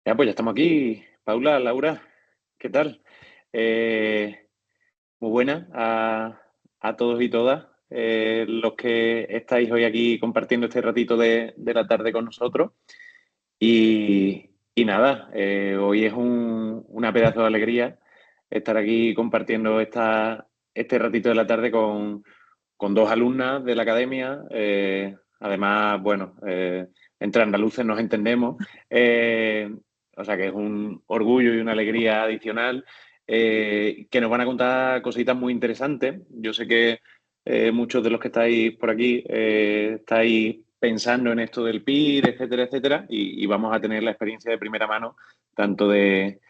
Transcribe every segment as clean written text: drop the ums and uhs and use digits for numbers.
Ya, pues ya estamos aquí. Paula, Laura, ¿qué tal? Eh, Muy buenas a todos y todas los que estáis hoy aquí compartiendo este ratito de la tarde con nosotros. Y nada, hoy es una pedazo de alegría estar aquí compartiendo este ratito de la tarde con dos alumnas de la academia. Además, bueno, entre andaluces nos entendemos. eh, o sea que es un orgullo y una alegría adicional, que nos van a contar cositas muy interesantes. Yo sé que muchos de los que estáis por aquí estáis pensando en esto del PIR, etcétera, etcétera, y vamos a tener la experiencia de primera mano, tanto de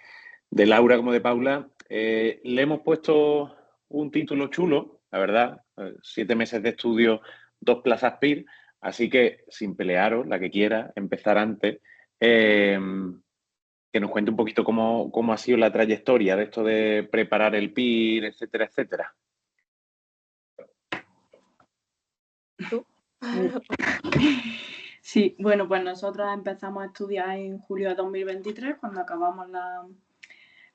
Laura como de Paula. Le hemos puesto un título chulo, la verdad, 7 meses de estudio, 2 plazas PIR, así que sin pelearos, la que quiera, empezar antes, eh, que nos cuente un poquito cómo ha sido la trayectoria de esto de preparar el PIR, etcétera, etcétera. ¿Tú? Sí, bueno, pues nosotros empezamos a estudiar en julio de 2023, cuando acabamos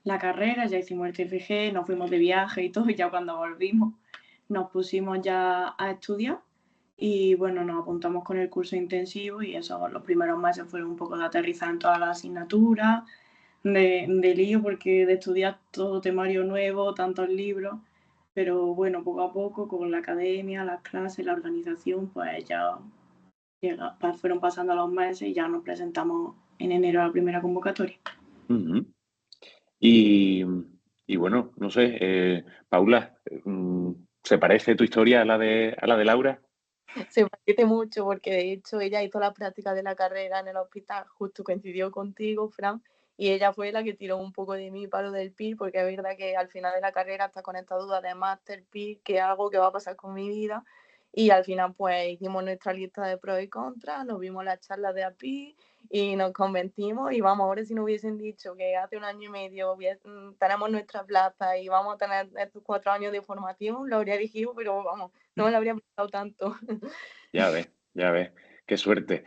la carrera, ya hicimos el TFG, nos fuimos de viaje y todo, y ya cuando volvimos nos pusimos ya a estudiar y bueno, nos apuntamos con el curso intensivo y eso, los primeros meses fueron un poco de aterrizar en todas las asignaturas, de lío porque de estudiar todo temario nuevo, tantos libros, pero bueno, poco a poco con la academia, las clases, la organización, pues ya fueron pasando los meses y ya nos presentamos en enero a la primera convocatoria. Uh-huh. Y, y bueno, no sé, Paula, ¿se parece tu historia a la de Laura? Se parece mucho porque de hecho ella hizo la práctica de la carrera en el hospital, justo coincidió contigo, Fran, y ella fue la que tiró un poco de mí para lo del PIR, porque es verdad que al final de la carrera está con esta duda de máster, PIR, qué hago, qué va a pasar con mi vida, y al final pues hicimos nuestra lista de pros y contras, nos vimos las charlas de API y nos convencimos y vamos, ahora si nos hubiesen dicho que hace 1 año y medio tenemos nuestra plaza y vamos a tener estos 4 años de formación, lo habría elegido, pero vamos, no me lo habría pensado tanto. Ya ves, qué suerte.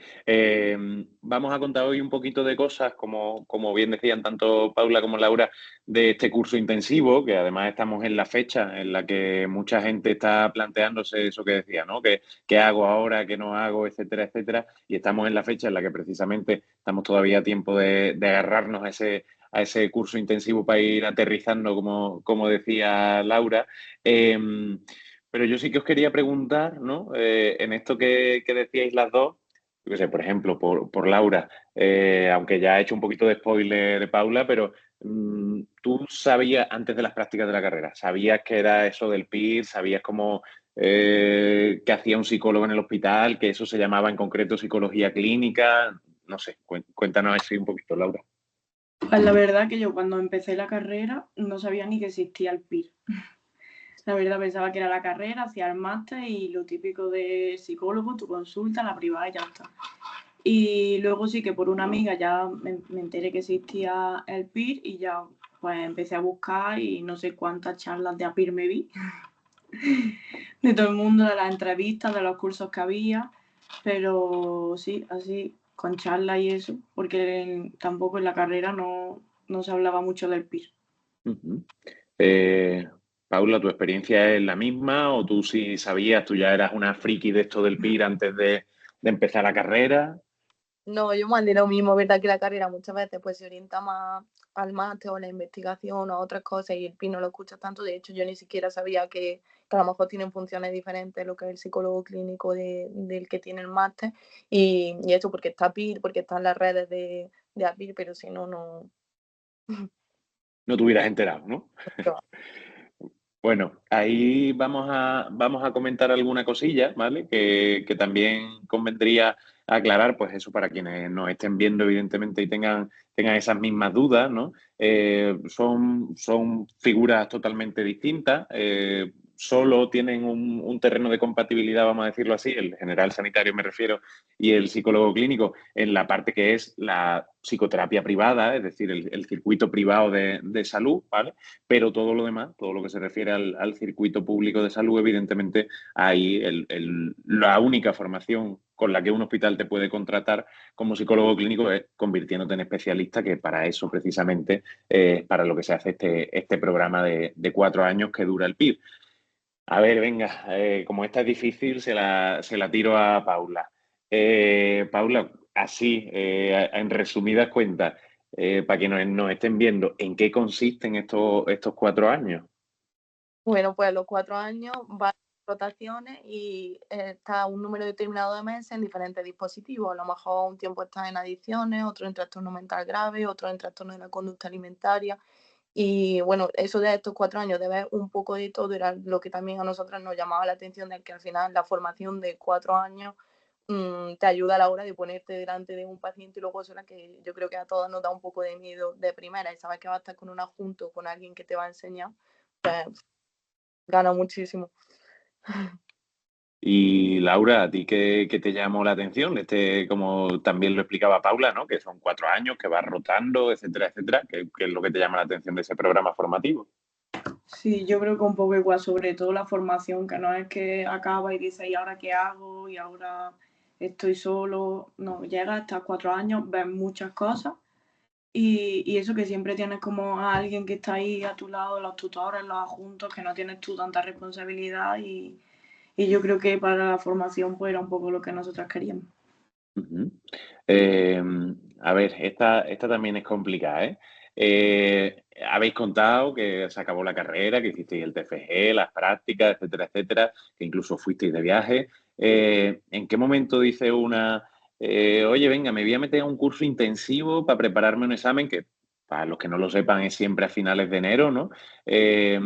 Vamos a contar hoy un poquito de cosas, como bien decían tanto Paula como Laura, de este curso intensivo, que además estamos en la fecha en la que mucha gente está planteándose eso que decía, ¿no? ¿Qué hago ahora, qué no hago, etcétera, etcétera? Y estamos en la fecha en la que precisamente estamos todavía a tiempo de agarrarnos a ese curso intensivo para ir aterrizando, como decía Laura. Pero yo sí que os quería preguntar, ¿no? En esto que decíais las dos, yo qué sé, por ejemplo, por Laura, aunque ya he hecho un poquito de spoiler de Paula, pero tú sabías, antes de las prácticas de la carrera, ¿sabías qué era eso del PIR? ¿Sabías cómo, qué hacía un psicólogo en el hospital? ¿Que eso se llamaba en concreto psicología clínica? No sé, cuéntanos así un poquito, Laura. Pues la verdad que yo cuando empecé la carrera no sabía ni que existía el PIR. La verdad pensaba que era la carrera, hacía el máster y lo típico de psicólogo, tu consulta, la privada y ya está. Y luego sí que por una amiga ya me enteré que existía el PIR y ya pues empecé a buscar y no sé cuántas charlas de APIR me vi. De todo el mundo, de las entrevistas, de los cursos que había, pero sí, así, con charlas y eso, porque tampoco en la carrera no se hablaba mucho del PIR. Uh-huh. Paula, ¿tu experiencia es la misma o tú sí sabías, tú ya eras una friki de esto del PIR antes de empezar la carrera? No, yo mandé lo mismo, verdad que la carrera muchas veces pues se orienta más al máster o a la investigación o a otras cosas y el PIR no lo escuchas tanto. De hecho, yo ni siquiera sabía que a lo mejor tienen funciones diferentes lo que es el psicólogo clínico del que tiene el máster y eso porque está PIR, porque están las redes de APIR, pero si no, no. No te hubieras enterado, ¿no? Bueno, ahí vamos a comentar alguna cosilla, ¿vale? Que también convendría aclarar, pues eso para quienes nos estén viendo, evidentemente, y tengan esas mismas dudas, ¿no? Son figuras totalmente distintas. solo tienen un terreno de compatibilidad, vamos a decirlo así, el general sanitario me refiero, y el psicólogo clínico, en la parte que es la psicoterapia privada, es decir, el circuito privado de salud, ¿vale? Pero todo lo demás, todo lo que se refiere al circuito público de salud, evidentemente, ahí la única formación con la que un hospital te puede contratar como psicólogo clínico es convirtiéndote en especialista, que para eso precisamente es para lo que se hace este programa de 4 años que dura el PIB. A ver, venga, como esta es difícil, se la tiro a Paula. Paula, así, en resumidas cuentas, para que nos estén viendo, ¿en qué consisten estos 4 años? Bueno, pues a los 4 años van rotaciones y está un número determinado de meses en diferentes dispositivos. A lo mejor un tiempo está en adicciones, otro en trastorno mental grave, otro en trastorno de la conducta alimentaria. Y bueno, eso de estos 4 años de ver un poco de todo era lo que también a nosotros nos llamaba la atención, de que al final la formación de 4 años te ayuda a la hora de ponerte delante de un paciente, y luego eso es la que yo creo que a todos nos da un poco de miedo de primera, y sabes que vas a estar con un adjunto, con alguien que te va a enseñar, pues gana muchísimo. Y Laura, ¿a ti qué te llamó la atención? Como también lo explicaba Paula, ¿no? Que son 4 años, que vas rotando, etcétera, etcétera. ¿Qué es lo que te llama la atención de ese programa formativo? Sí, yo creo que un poco igual, sobre todo la formación, que no es que acaba y dices, ¿y ahora qué hago? Y ahora estoy solo. No, llega hasta 4 años, ves muchas cosas y eso, que siempre tienes como a alguien que está ahí a tu lado, los tutores, los adjuntos, que no tienes tú tanta responsabilidad y yo creo que para la formación pues era un poco lo que nosotras queríamos. Ujú. Eh, a ver, esta también es complicada, ¿eh? Habéis contado que se acabó la carrera, que hicisteis el TFG, las prácticas, etcétera, etcétera, que incluso fuisteis de viaje. ¿En qué momento dice una, oye, venga, me voy a meter a un curso intensivo para prepararme un examen que, para los que no lo sepan, es siempre a finales de enero, ¿no? Eh,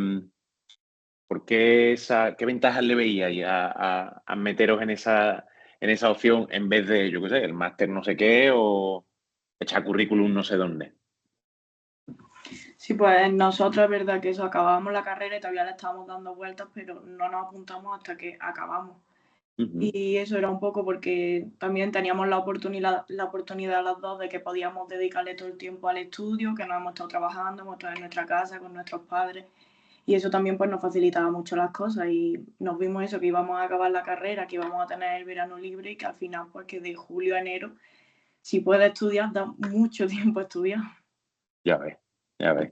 ¿Por qué ventajas le veíais a meteros en esa opción en vez de, yo qué sé, el máster no sé qué o echar currículum no sé dónde? Sí, pues nosotros es verdad que eso, acabábamos la carrera y todavía le estábamos dando vueltas, pero no nos apuntamos hasta que acabamos. Ujú, Y eso era un poco porque también teníamos la oportunidad las dos de que podíamos dedicarle todo el tiempo al estudio, que nos hemos estado trabajando, hemos estado en nuestra casa con nuestros padres. Y eso también pues nos facilitaba mucho las cosas y nos vimos eso, que íbamos a acabar la carrera, que íbamos a tener el verano libre y que al final pues que de julio a enero, si puedes estudiar, da mucho tiempo a estudiar. ya ves, ya ves.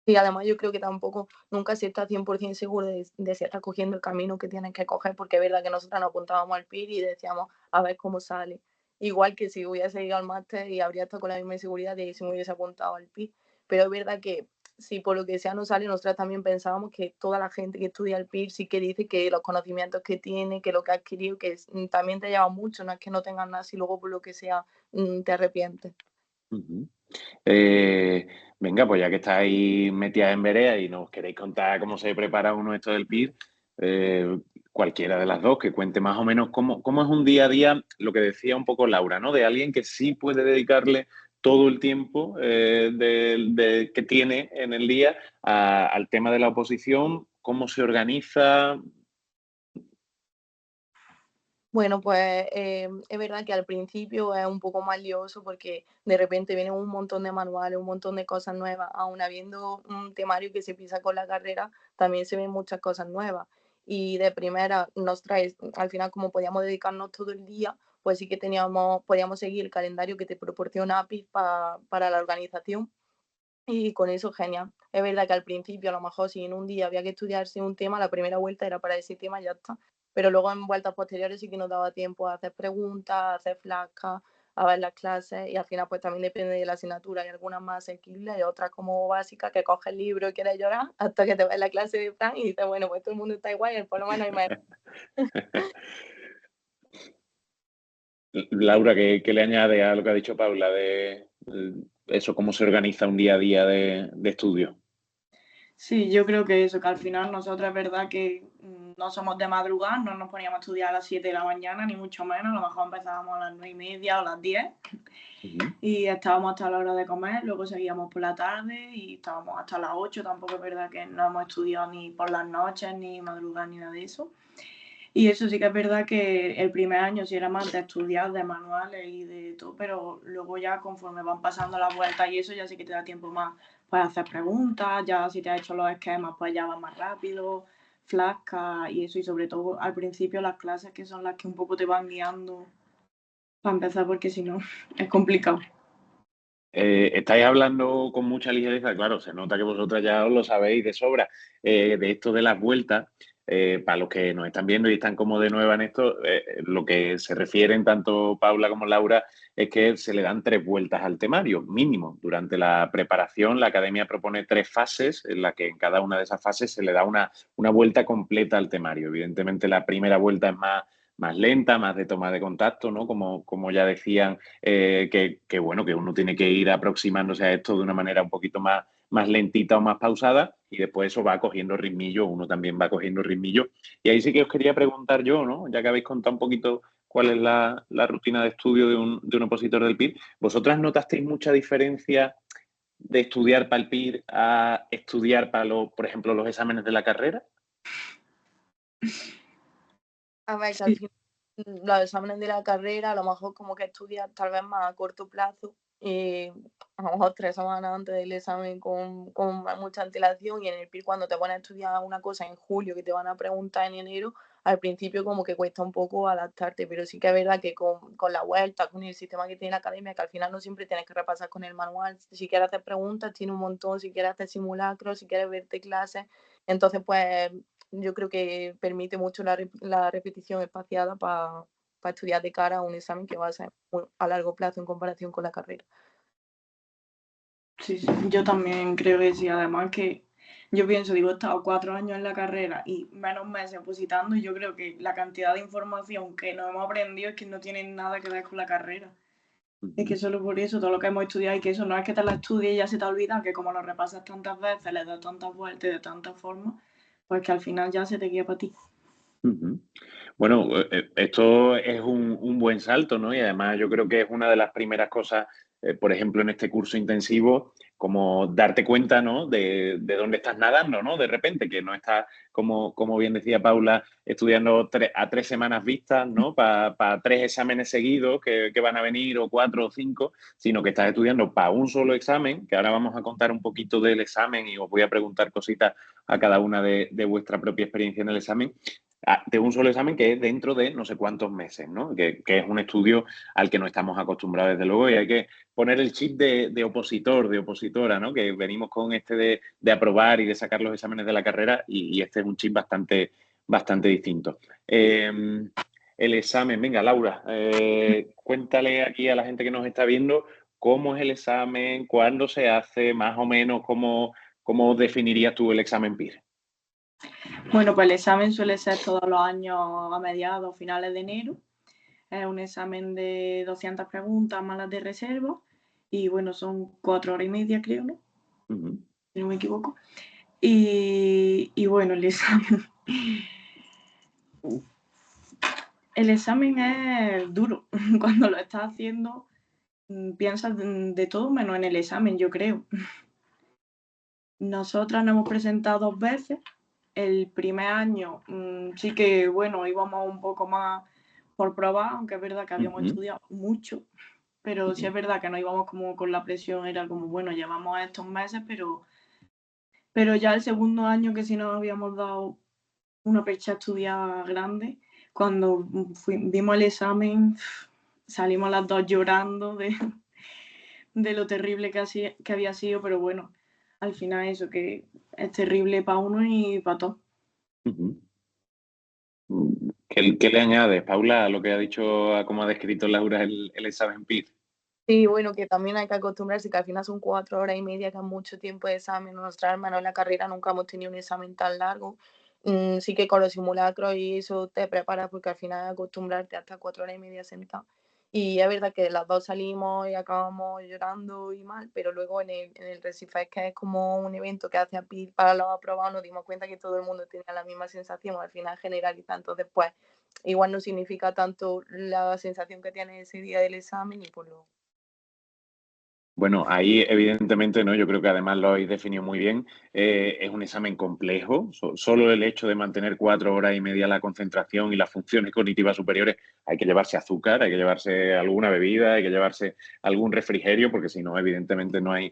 Y además yo creo que tampoco nunca se está 100% seguro de si estás cogiendo el camino que tienes que coger, porque es verdad que nosotros nos apuntábamos al PIR y decíamos a ver cómo sale. Igual que si hubiese ido al máster y habría estado con la misma inseguridad de si me hubiese apuntado al PIR. Pero es verdad que si por lo que sea no sale, nosotros también pensábamos que toda la gente que estudia el PIR sí que dice que los conocimientos que tiene, que lo que ha adquirido, que también te lleva mucho, no es que no tengas nada si luego por lo que sea te arrepientes. Ujú. Eh, Venga, pues ya que estáis metidas en vereda y nos queréis contar cómo se prepara uno esto del PIR, cualquiera de las dos, que cuente más o menos cómo es un día a día, lo que decía un poco Laura, ¿no? De alguien que sí puede dedicarle todo el tiempo que tiene en el día al tema de la oposición, cómo se organiza. Bueno, pues es verdad que al principio es un poco más lioso porque de repente vienen un montón de manuales, un montón de cosas nuevas, aún habiendo un temario que se pisa con la carrera, también se ven muchas cosas nuevas. Y de primera nos trae, al final como podíamos dedicarnos todo el día, pues sí que podíamos seguir el calendario que te proporciona API para la organización. Y con eso, genial. Es verdad que al principio, a lo mejor, si en un día había que estudiarse un tema, la primera vuelta era para ese tema y ya está. Pero luego en vueltas posteriores sí que nos daba tiempo a hacer preguntas, a hacer flashcards, a ver las clases y al final pues también depende de la asignatura. Hay algunas más asequibles y otras como básicas que coges el libro y quieres llorar hasta que te ves la clase de Fran y dices, bueno, pues todo el mundo está igual y por lo menos hay más. Laura, ¿qué le añade a lo que ha dicho Paula de eso, cómo se organiza un día a día de estudio? Sí, yo creo que eso, que al final nosotros es verdad que no somos de madrugar, no nos poníamos a estudiar a las 7 de la mañana, ni mucho menos, a lo mejor empezábamos a las 9:30 o las 10 y estábamos hasta la hora de comer, luego seguíamos por la tarde y estábamos hasta las 8, tampoco es verdad que no hemos estudiado ni por las noches, ni madrugar, ni nada de eso. Y eso sí que es verdad que el primer año sí era más de estudiar, de manuales y de todo, pero luego ya conforme van pasando las vueltas y eso ya sí que te da tiempo más para hacer preguntas, ya si te has hecho los esquemas pues ya va más rápido, flasca y eso, y sobre todo al principio las clases que son las que un poco te van guiando para empezar, porque si no es complicado. Estáis hablando con mucha ligereza, claro, se nota que vosotras ya os lo sabéis de sobra, de esto de las vueltas. Para los que nos están viendo y están como de nueva en esto, lo que se refieren tanto Paula como Laura es que se le dan 3 vueltas al temario, mínimo. Durante la preparación, la academia propone 3 fases, en la que en cada una de esas fases se le da una vuelta completa al temario. Evidentemente, la primera vuelta es más lenta, más de toma de contacto, ¿no? Como ya decían, que bueno, que uno tiene que ir aproximándose a esto de una manera un poquito más lentita o más pausada, y después eso va cogiendo ritmillo, uno también va cogiendo ritmillo. Y ahí sí que os quería preguntar yo, ¿no? Ya que habéis contado un poquito cuál es la rutina de estudio de un opositor del PIR, ¿vosotras notasteis mucha diferencia de estudiar para el PIR a estudiar para, por ejemplo, los exámenes de la carrera? A ver, que al final los exámenes de la carrera, a lo mejor como que estudias tal vez más a corto plazo, a lo mejor 3 semanas antes del examen con mucha antelación, y en el PIR cuando te pones a estudiar una cosa en julio que te van a preguntar en enero, al principio como que cuesta un poco adaptarte, pero sí que es verdad que con la vuelta, con el sistema que tiene la academia, que al final no siempre tienes que repasar con el manual, si quieres hacer preguntas tiene un montón, si quieres hacer simulacros, si quieres verte clases, entonces pues yo creo que permite mucho la repetición espaciada para estudiar de cara a un examen que va a ser a largo plazo en comparación con la carrera. Sí, sí, yo también creo que sí. Además que yo pienso, digo, he estado 4 años en la carrera y menos meses opositando y yo creo que la cantidad de información que nos hemos aprendido es que no tiene nada que ver con la carrera. Es que solo por eso, todo lo que hemos estudiado y que eso no es que te la estudies y ya se te olvida, que como lo repasas tantas veces, le das tantas vueltas y de tantas formas, pues que al final ya se te guía para ti. Bueno, esto es un buen salto, ¿no? Y además yo creo que es una de las primeras cosas, por ejemplo, en este curso intensivo, como darte cuenta, ¿no? De dónde estás nadando, ¿no? De repente, que no estás, como bien decía Paula, estudiando a 3 semanas vistas, ¿no? Para 3 exámenes seguidos que van a venir, o 4 o 5, sino que estás estudiando para un solo examen, que ahora vamos a contar un poquito del examen y os voy a preguntar cositas a cada una de vuestra propia experiencia en el examen, de un solo examen que es dentro de no sé cuántos meses, ¿no? Que es un estudio al que no estamos acostumbrados, desde luego, y hay que poner el chip de opositor, de opositora, ¿no? Que venimos con este de aprobar y de sacar los exámenes de la carrera, y este es un chip bastante distinto. El examen, venga, Laura, cuéntale aquí a la gente que nos está viendo cómo es el examen, cuándo se hace, más o menos, cómo definirías tú el examen PIR. Bueno, pues el examen suele ser todos los años a mediados, finales de enero. Es un examen de 200 preguntas más las de reserva y bueno, son 4 horas y media, creo, ¿no? Si no me equivoco. Y bueno, el examen es duro. Cuando lo estás haciendo, piensas de todo menos en el examen, yo creo. Nosotras nos hemos presentado 2 veces. El primer año sí que, bueno, íbamos un poco más por probar, aunque es verdad que habíamos estudiado mucho, pero sí es verdad que no íbamos como con la presión, era como, bueno, llevamos estos meses, pero ya el segundo año que sí nos habíamos dado una percha a estudiar grande, cuando vimos el examen, salimos las dos llorando de lo terrible que había sido, pero bueno, al final eso, que es terrible para uno y para todos. ¿Qué le añades, Paula, a lo que ha dicho, a cómo ha descrito Laura el examen PIR? Sí, bueno, que también hay que acostumbrarse, que al final son 4 horas y media, que es mucho tiempo de examen. Nuestra hermana en la carrera nunca hemos tenido un examen tan largo. Sí que con los simulacros y eso te preparas, porque al final acostumbrarte hasta 4 horas y media sentado. Y es verdad que las dos salimos y acabamos llorando y mal, pero luego en el Recifes, que es como un evento que hace APIL para los aprobados, nos dimos cuenta que todo el mundo tenía la misma sensación, al final generaliza, entonces pues igual no significa tanto la sensación que tienes ese día del examen y por lo... Bueno, ahí evidentemente, ¿no? Yo creo que además lo habéis definido muy bien. Es un examen complejo. Solo el hecho de mantener 4 horas y media la concentración y las funciones cognitivas superiores, hay que llevarse azúcar, hay que llevarse alguna bebida, hay que llevarse algún refrigerio, porque si no, evidentemente no hay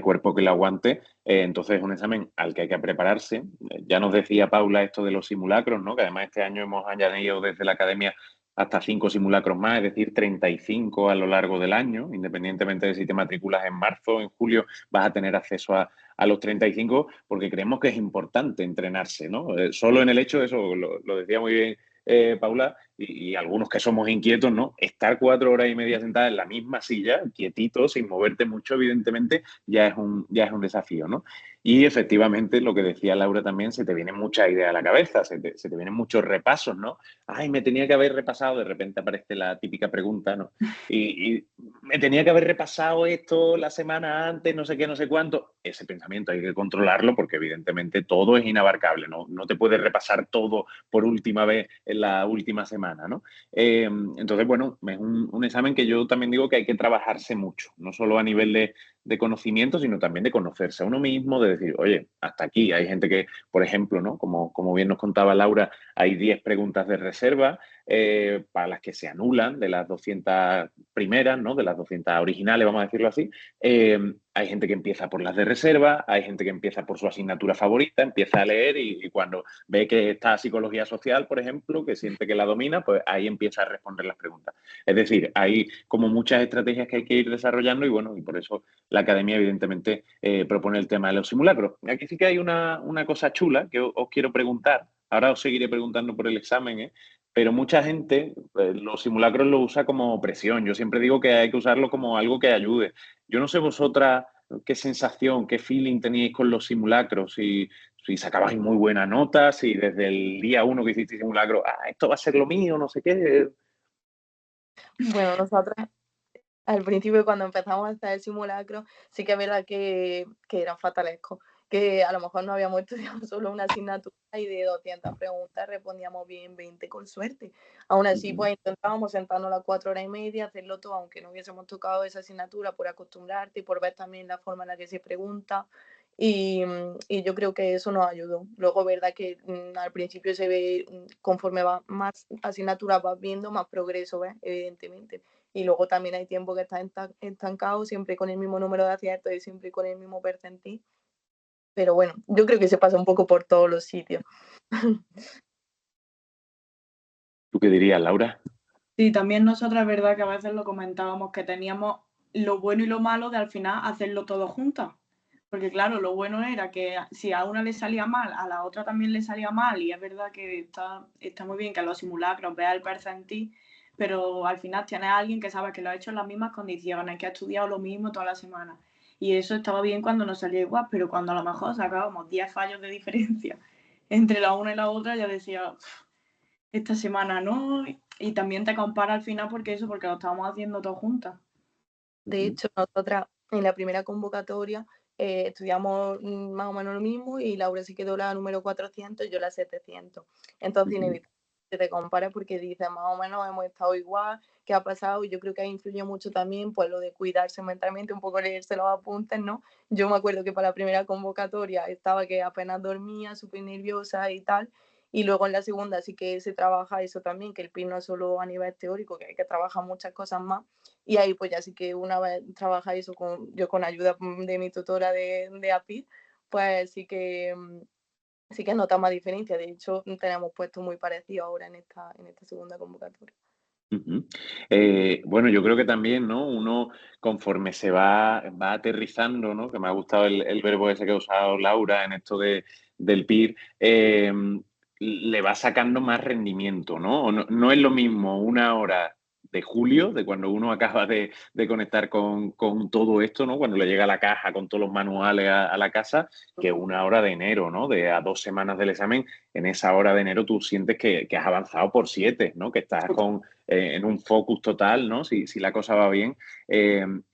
cuerpo que lo aguante. Entonces es un examen al que hay que prepararse. Ya nos decía Paula esto de los simulacros, ¿no? Que además este año hemos añadido desde la academia hasta 5 simulacros más, es decir, 35 a lo largo del año, independientemente de si te matriculas en marzo o en julio, vas a tener acceso a los 35, porque creemos que es importante entrenarse, ¿no? Solo en el hecho, eso lo decía muy bien Paula, y algunos que somos inquietos, ¿no? Estar 4 horas y media sentada en la misma silla, quietito, sin moverte mucho, evidentemente, ya es un desafío, ¿no? Y efectivamente, lo que decía Laura también, se te vienen muchas ideas a la cabeza, se te vienen muchos repasos, ¿no? Ay, me tenía que haber repasado, de repente aparece la típica pregunta, ¿no? Y me tenía que haber repasado esto la semana antes, no sé qué, no sé cuánto. Ese pensamiento hay que controlarlo porque evidentemente todo es inabarcable, no te puedes repasar todo por última vez en la última semana, ¿no? Entonces, bueno, es un examen que yo también digo que hay que trabajarse mucho, no solo a nivel de conocimiento, sino también de conocerse a uno mismo, de decir, oye, hasta aquí. Hay gente que, por ejemplo, ¿no? Como bien nos contaba Laura, hay 10 preguntas de reserva para las que se anulan de las 200 primeras, ¿no? De las 200 originales, vamos a decirlo así. Hay gente que empieza por las de reserva, hay gente que empieza por su asignatura favorita, empieza a leer y cuando ve que está psicología social, por ejemplo, que siente que la domina, pues ahí empieza a responder las preguntas. Es decir, hay como muchas estrategias que hay que ir desarrollando y bueno, y por eso la academia evidentemente propone el tema de los simulacros. Aquí sí que hay una cosa chula que os quiero preguntar. Ahora os seguiré preguntando por el examen, pero mucha gente los simulacros los usa como presión. Yo siempre digo que hay que usarlo como algo que ayude. Yo no sé vosotras qué sensación, qué feeling teníais con los simulacros, si sacabais muy buena nota, si desde el día 1 que hicisteis simulacro, esto va a ser lo mío, no sé qué. Bueno, nosotras al principio cuando empezamos a hacer el simulacro, sí que es verdad que era fatalesco, que a lo mejor no habíamos estudiado solo una asignatura y de 200 preguntas respondíamos bien 20 con suerte. Aún así, pues intentábamos sentarnos las 4 horas y media, hacerlo todo, aunque no hubiésemos tocado esa asignatura, por acostumbrarte y por ver también la forma en la que se pregunta. Y yo creo que eso nos ayudó. Luego, verdad que al principio se ve, conforme va más asignaturas vas viendo, más progreso, ¿ves? Evidentemente. Y luego también hay tiempo que está estancado, siempre con el mismo número de aciertos y siempre con el mismo percentil. Pero bueno, yo creo que se pasa un poco por todos los sitios. ¿Tú qué dirías, Laura? Sí, también nosotras es verdad que a veces lo comentábamos, que teníamos lo bueno y lo malo de al final hacerlo todo juntas. Porque claro, lo bueno era que si a una le salía mal, a la otra también le salía mal, y es verdad que está muy bien que en los simulacros veas el percentil, pero al final tienes a alguien que sabe que lo ha hecho en las mismas condiciones, que ha estudiado lo mismo toda la semana. Y eso estaba bien cuando nos salía igual, pero cuando a lo mejor sacábamos 10 fallos de diferencia entre la una y la otra, ya decía, esta semana no, y también te compara al final porque lo estábamos haciendo todos juntas. De hecho, nosotras en la primera convocatoria estudiamos más o menos lo mismo y Laura se quedó la número 400 y yo la 700. Entonces, inevitablemente te comparas porque dices, más o menos hemos estado igual, ¿qué ha pasado? Y yo creo que ahí influye mucho también pues lo de cuidarse mentalmente, un poco leerse los apuntes, ¿no? Yo me acuerdo que para la primera convocatoria estaba que apenas dormía, súper nerviosa y tal. Y luego en la segunda sí que se trabaja eso también, que el PIN no es solo a nivel teórico, que hay que trabajar muchas cosas más. Y ahí pues ya sí que una vez trabaja eso yo con ayuda de mi tutora de API, pues sí que nota más diferencia. De hecho, tenemos puestos muy parecidos ahora en esta segunda convocatoria. Bueno, yo creo que también, ¿no? Uno, conforme se va aterrizando, ¿no? Que me ha gustado el verbo ese que ha usado Laura en esto del PIR, le va sacando más rendimiento, ¿no? No es lo mismo una hora de julio, de cuando uno acaba de conectar con todo esto, ¿no? Cuando le llega la caja con todos los manuales a la casa, que una hora de enero, ¿no? De a 2 semanas del examen, en esa hora de enero tú sientes que has avanzado por 7, ¿no? Que estás en un focus total, ¿no? Si la cosa va bien.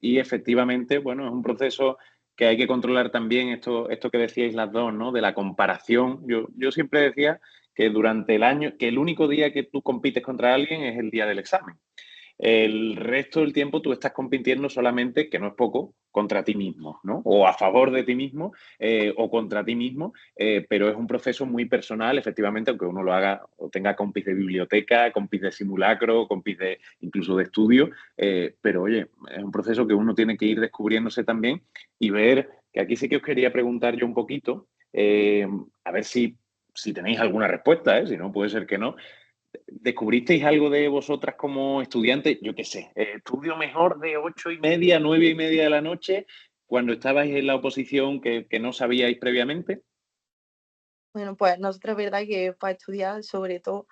Y efectivamente, bueno, es un proceso que hay que controlar también esto que decíais las dos, ¿no? De la comparación. Yo siempre decía que durante el año, que el único día que tú compites contra alguien es el día del examen. El resto del tiempo tú estás compitiendo solamente, que no es poco, contra ti mismo, ¿no? O a favor de ti mismo o contra ti mismo, pero es un proceso muy personal, efectivamente, aunque uno lo haga o tenga compis de biblioteca, compis de simulacro, compis de incluso de estudio, pero oye, es un proceso que uno tiene que ir descubriéndose también y ver, que aquí sí que os quería preguntar yo un poquito, a ver si tenéis alguna respuesta, si no, puede ser que no. ¿Descubristeis algo de vosotras como estudiantes? Yo qué sé, estudio mejor de 8:30, 9:30 de la noche, cuando estabais en la oposición que no sabíais previamente. Bueno, pues nosotros es verdad que para estudiar, sobre todo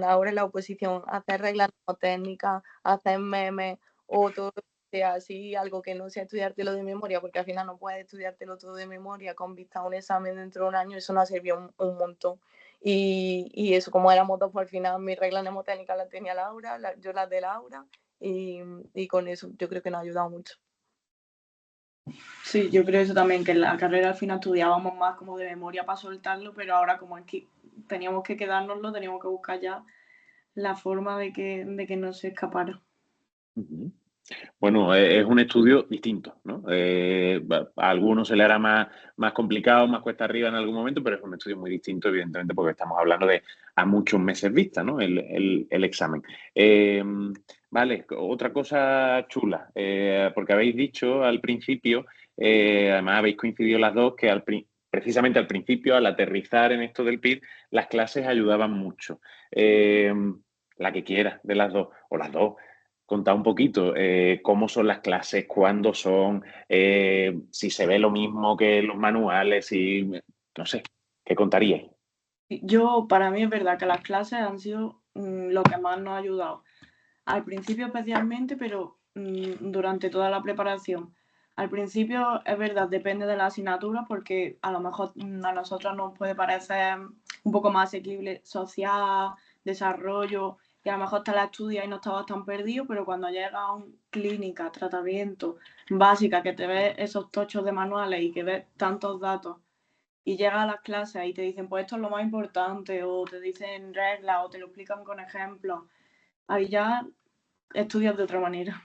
ahora en la oposición, hacer reglas técnicas, hacer memes o todo lo que sea así, algo que no sea estudiártelo de memoria, porque al final no puedes estudiártelo todo de memoria con vista a un examen dentro de un año, eso nos ha servido un montón. Y eso, como éramos dos, pues al final mis reglas mnemotécnicas las tenía Laura, yo las de Laura, y con eso yo creo que nos ha ayudado mucho. Sí, yo creo eso también, que en la carrera al final estudiábamos más como de memoria para soltarlo, pero ahora como es que teníamos que quedárnoslo, teníamos que buscar ya la forma de que no se escapara. Ujú. Bueno, es un estudio distinto, ¿no? A algunos se le hará más complicado, más cuesta arriba en algún momento, pero es un estudio muy distinto, evidentemente, porque estamos hablando de a muchos meses vista, ¿no? El examen. Vale, otra cosa chula, porque habéis dicho al principio, además habéis coincidido las dos, que precisamente al principio, al aterrizar en esto del PIR, las clases ayudaban mucho. La que quiera de las dos, o las dos. Contar un poquito cómo son las clases, cuándo son, si se ve lo mismo que los manuales, si, no sé, ¿qué contaríais? Para mí es verdad que las clases han sido lo que más nos ha ayudado. Al principio especialmente, pero durante toda la preparación. Al principio es verdad, depende de la asignatura, porque a lo mejor a nosotros nos puede parecer un poco más asequible social, desarrollo, y a lo mejor te la estudias y no estabas tan perdido, pero cuando llega a un clínica, tratamiento, básica, que te ves esos tochos de manuales y que ves tantos datos y llegas a las clases y te dicen, pues esto es lo más importante, o te dicen reglas, o te lo explican con ejemplos, ahí ya estudias de otra manera.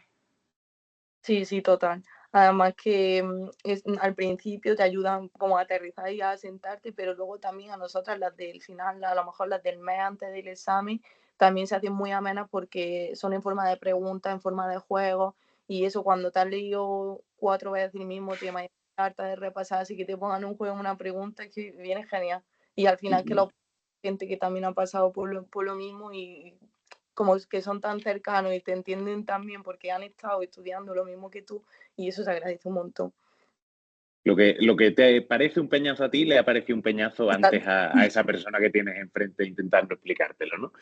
Sí, sí, total. Además que al principio te ayudan como a aterrizar y a sentarte, pero luego también a nosotras las del final, a lo mejor las del mes antes del examen, también se hacen muy amenas porque son en forma de preguntas, en forma de juego, y eso cuando te has leído 4 veces el mismo tema y harta de repasar, así que te pongan un juego, una pregunta, que viene genial. Y al final que la gente que también ha pasado por lo mismo y como que son tan cercanos y te entienden tan bien porque han estado estudiando lo mismo que tú y eso se agradece un montón. Lo que te parece un peñazo a ti le apareció un peñazo antes a esa persona que tienes enfrente intentando explicártelo, ¿no?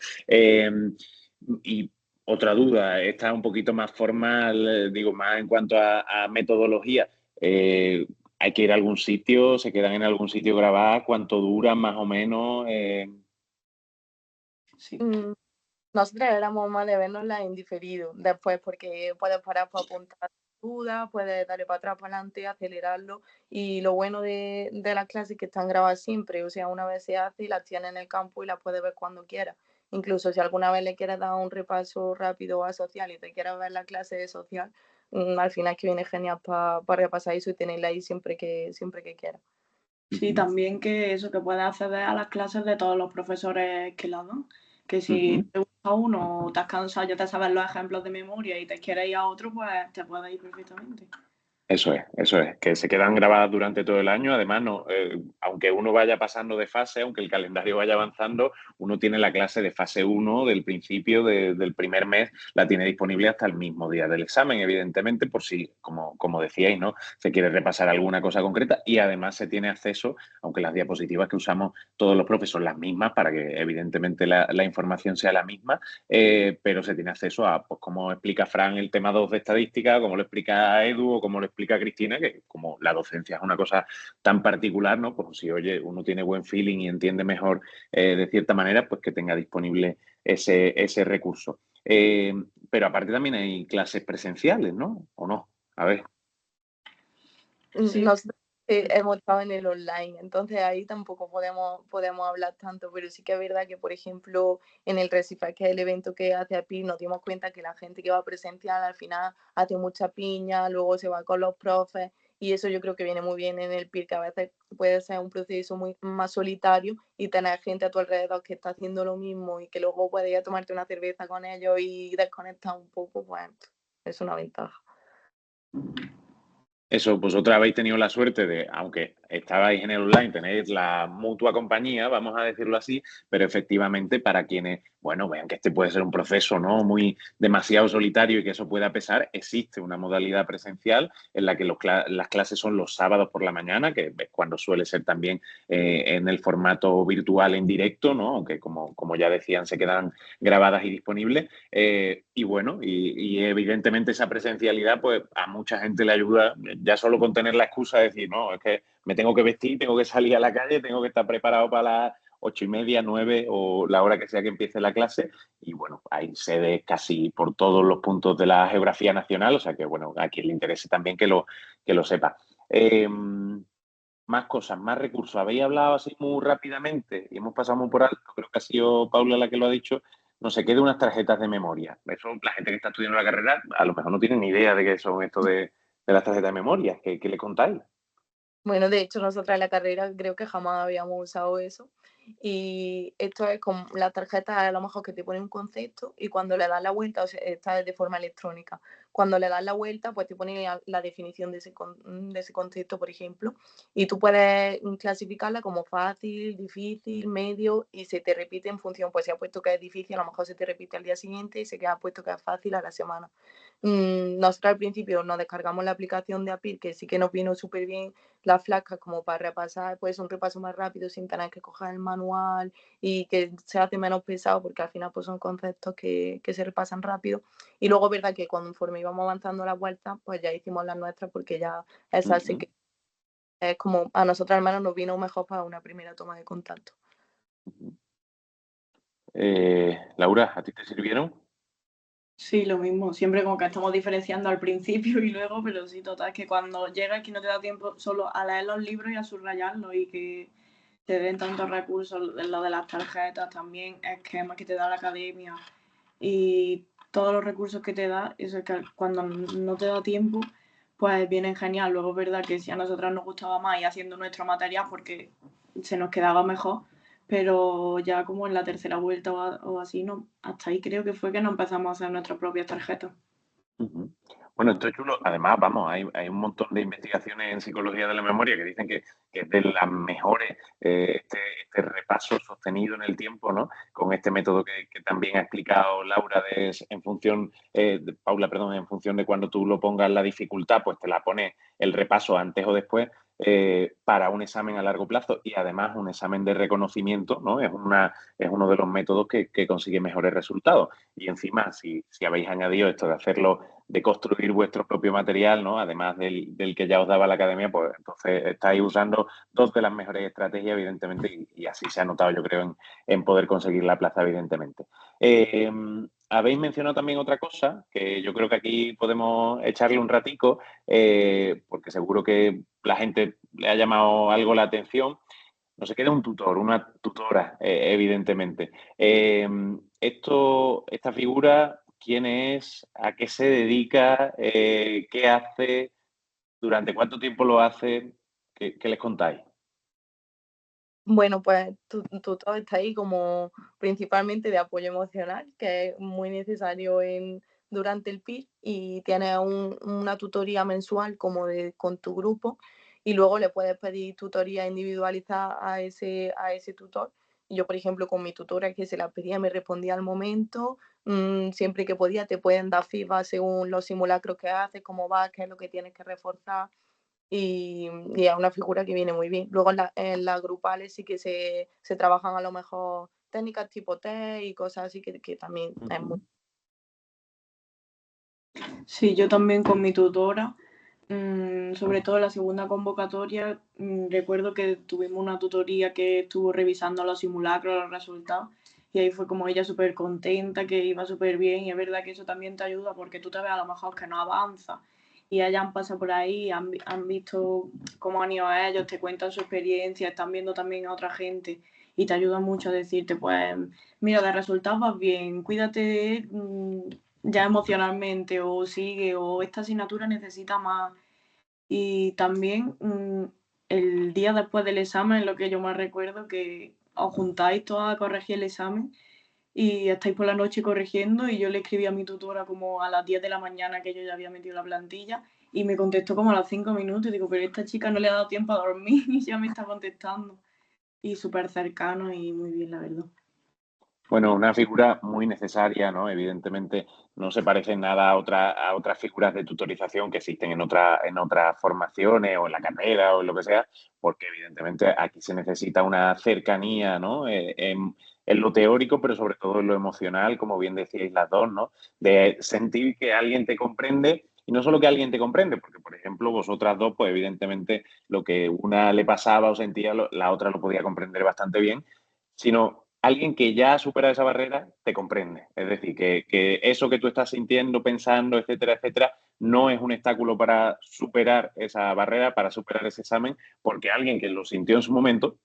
Y otra duda, esta un poquito más formal, digo, más en cuanto a metodología. ¿Hay que ir a algún sitio? ¿Se quedan en algún sitio grabadas? ¿Cuánto duran más o menos? Sí. Nosotros éramos más de vernosla en diferido después porque puedes parar para apuntar dudas, puedes darle para atrás, para adelante, acelerarlo y lo bueno de las clases es que están grabadas siempre, o sea, una vez se hace y las tienes en el campo y las puedes ver cuando quieras. Incluso si alguna vez le quieres dar un repaso rápido a social y te quieres ver la clase de social, al final es que viene genial para repasar eso y tenerla ahí siempre que quieras. Sí, también que eso, que puedes acceder a las clases de todos los profesores que las dan. Que si te gusta uno o te has cansado, ya te sabes los ejemplos de memoria y te quieres ir a otro, pues te puedes ir perfectamente. Eso es, que se quedan grabadas durante todo el año. Además, no, aunque uno vaya pasando de fase, aunque el calendario vaya avanzando, uno tiene la clase de fase 1 del principio del primer mes, la tiene disponible hasta el mismo día del examen, evidentemente, por si, como decíais, ¿no? Se quiere repasar alguna cosa concreta y además se tiene acceso, aunque las diapositivas que usamos todos los profes son las mismas, para que evidentemente la información sea la misma, pero se tiene acceso a, pues, como explica Fran el tema 2 de estadística, como lo explica Edu o como lo explica Cristina, que como la docencia es una cosa tan particular, ¿no? Pues si, oye, uno tiene buen feeling y entiende mejor de cierta manera, pues que tenga disponible ese recurso. Pero aparte también hay clases presenciales, ¿no? ¿O no? A ver. Sí. Nosotros hemos estado en el online, entonces ahí tampoco podemos hablar tanto, pero sí que es verdad que, por ejemplo, en el Recife, que es el evento que hace API, nos dimos cuenta que la gente que va presencial al final hace mucha piña, luego se va con los profes, y eso yo creo que viene muy bien en el PIR, que a veces puede ser un proceso muy más solitario y tener gente a tu alrededor que está haciendo lo mismo y que luego puedes ir a tomarte una cerveza con ellos y desconectar un poco, pues es una ventaja. Eso, vosotras habéis tenido la suerte de, aunque estabais en el online, tenéis la mutua compañía, vamos a decirlo así, pero efectivamente para quienes, bueno, vean que este puede ser un proceso, ¿no? Muy demasiado solitario y que eso pueda pesar, existe una modalidad presencial en la que las clases son los sábados por la mañana, que es cuando suele ser también en el formato virtual en directo, ¿no? Aunque como ya decían, se quedan grabadas y disponibles. Y bueno, y evidentemente esa presencialidad, pues a mucha gente le ayuda, ya solo con tener la excusa de decir, no, es que me tengo que vestir, tengo que salir a la calle, tengo que estar preparado para las 8:30, 9 o la hora que sea que empiece la clase. Y bueno, hay sedes casi por todos los puntos de la geografía nacional, o sea que bueno, a quien le interese también que lo sepa. Más cosas, más recursos. Habéis hablado así muy rápidamente y hemos pasado muy por alto, creo que ha sido Paula la que lo ha dicho, no sé qué, de unas tarjetas de memoria. Eso, la gente que está estudiando la carrera a lo mejor no tiene ni idea de qué son esto de las tarjetas de memoria. ¿Qué le contáis? Bueno, de hecho, nosotras en la carrera creo que jamás habíamos usado eso. Y esto es como la tarjeta, a lo mejor que te pone un concepto y cuando le das la vuelta, o sea, está de forma electrónica. Cuando le das la vuelta, pues te pone la definición de ese concepto, por ejemplo, y tú puedes clasificarla como fácil, difícil, medio, y se te repite en función, pues si ha puesto que es difícil, a lo mejor se te repite al día siguiente y se ha puesto que es fácil a la semana. Nosotros al principio nos descargamos la aplicación de APIR, que sí que nos vino súper bien las flacas como para repasar, pues un repaso más rápido sin tener que coger el manual y que se hace menos pesado porque al final pues son conceptos que se repasan rápido. Y luego, verdad que conforme íbamos avanzando las vueltas, pues ya hicimos las nuestras porque ya esas sí que es como a nosotros al menos nos vino mejor para una primera toma de contacto. Laura, ¿a ti te sirvieron? Sí, lo mismo. Siempre como que estamos diferenciando al principio y luego, pero sí, total, que cuando llegas que no te da tiempo solo a leer los libros y a subrayarlos y que te den tantos recursos, lo de las tarjetas también, esquemas que te da la academia y todos los recursos que te da, eso es que cuando no te da tiempo, pues viene genial. Luego es verdad que si a nosotras nos gustaba más ir haciendo nuestro material porque se nos quedaba mejor, pero ya como en la tercera vuelta o así, no, hasta ahí creo que fue que no empezamos a hacer nuestras propias tarjetas. Ujú. Bueno, esto es chulo. Además, vamos, hay un montón de investigaciones en psicología de la memoria que dicen que es de las mejores este repaso sostenido en el tiempo, ¿no? Con este método que también ha explicado Laura en función, Paula, perdón, en función de cuando tú lo pongas la dificultad, pues te la pone el repaso antes o después para un examen a largo plazo y además un examen de reconocimiento, ¿no? Es uno de los métodos que consigue mejores resultados. Y encima, si habéis añadido esto de hacerlo, de construir vuestro propio material, ¿no? Además del que ya os daba la academia, pues entonces estáis usando dos de las mejores estrategias, evidentemente, y así se ha notado, yo creo, en poder conseguir la plaza, evidentemente. Habéis mencionado también otra cosa, que yo creo que aquí podemos echarle un ratico, porque seguro que la gente le ha llamado algo la atención. No se queda un tutor, una tutora, evidentemente. Esta figura, ¿quién es? ¿A qué se dedica? ¿Qué hace? ¿Durante cuánto tiempo lo hace? ¿Qué les contáis? Bueno, pues todo está ahí como principalmente de apoyo emocional, que es muy necesario en durante el PIR y tienes una tutoría mensual como con tu grupo y luego le puedes pedir tutoría individualizada a ese tutor. Y yo, por ejemplo, con mi tutora que se la pedía, me respondía al momento, siempre que podía te pueden dar feedback según los simulacros que haces, cómo va, qué es lo que tienes que reforzar y es una figura que viene muy bien. Luego en las grupales sí que se trabajan a lo mejor técnicas tipo test y cosas así que también es muy... Sí, yo también con mi tutora, sobre todo la segunda convocatoria, recuerdo que tuvimos una tutoría que estuvo revisando los simulacros, los resultados, y ahí fue como ella súper contenta, que iba súper bien, y es verdad que eso también te ayuda porque tú te ves a lo mejor que no avanza y ellas han pasado por ahí, han visto cómo han ido a ellos, te cuentan su experiencia, están viendo también a otra gente y te ayuda mucho a decirte, pues, mira, de resultados vas bien, cuídate ya emocionalmente, o sigue, o esta asignatura necesita más. Y también el día después del examen, es lo que yo más recuerdo, que os juntáis todas a corregir el examen y estáis por la noche corrigiendo y yo le escribí a mi tutora como a las 10 de la mañana que yo ya había metido la plantilla y me contestó como a los 5 minutos y digo, pero esta chica no le ha dado tiempo a dormir y ya me está contestando. Y súper cercano y muy bien, la verdad. Bueno, una figura muy necesaria, ¿no? Evidentemente no se parece en nada a otras figuras de tutorización que existen en otras formaciones o en la carrera o en lo que sea, porque evidentemente aquí se necesita una cercanía, ¿no? En lo teórico, pero sobre todo en lo emocional, como bien decíais las dos, ¿no? De sentir que alguien te comprende y no solo que alguien te comprende, porque por ejemplo vosotras dos, pues evidentemente lo que una le pasaba o sentía, la otra lo podía comprender bastante bien, sino alguien que ya ha superado esa barrera te comprende. Es decir, que eso que tú estás sintiendo, pensando, etcétera, etcétera, no es un obstáculo para superar esa barrera, para superar ese examen, porque alguien que lo sintió en su momento,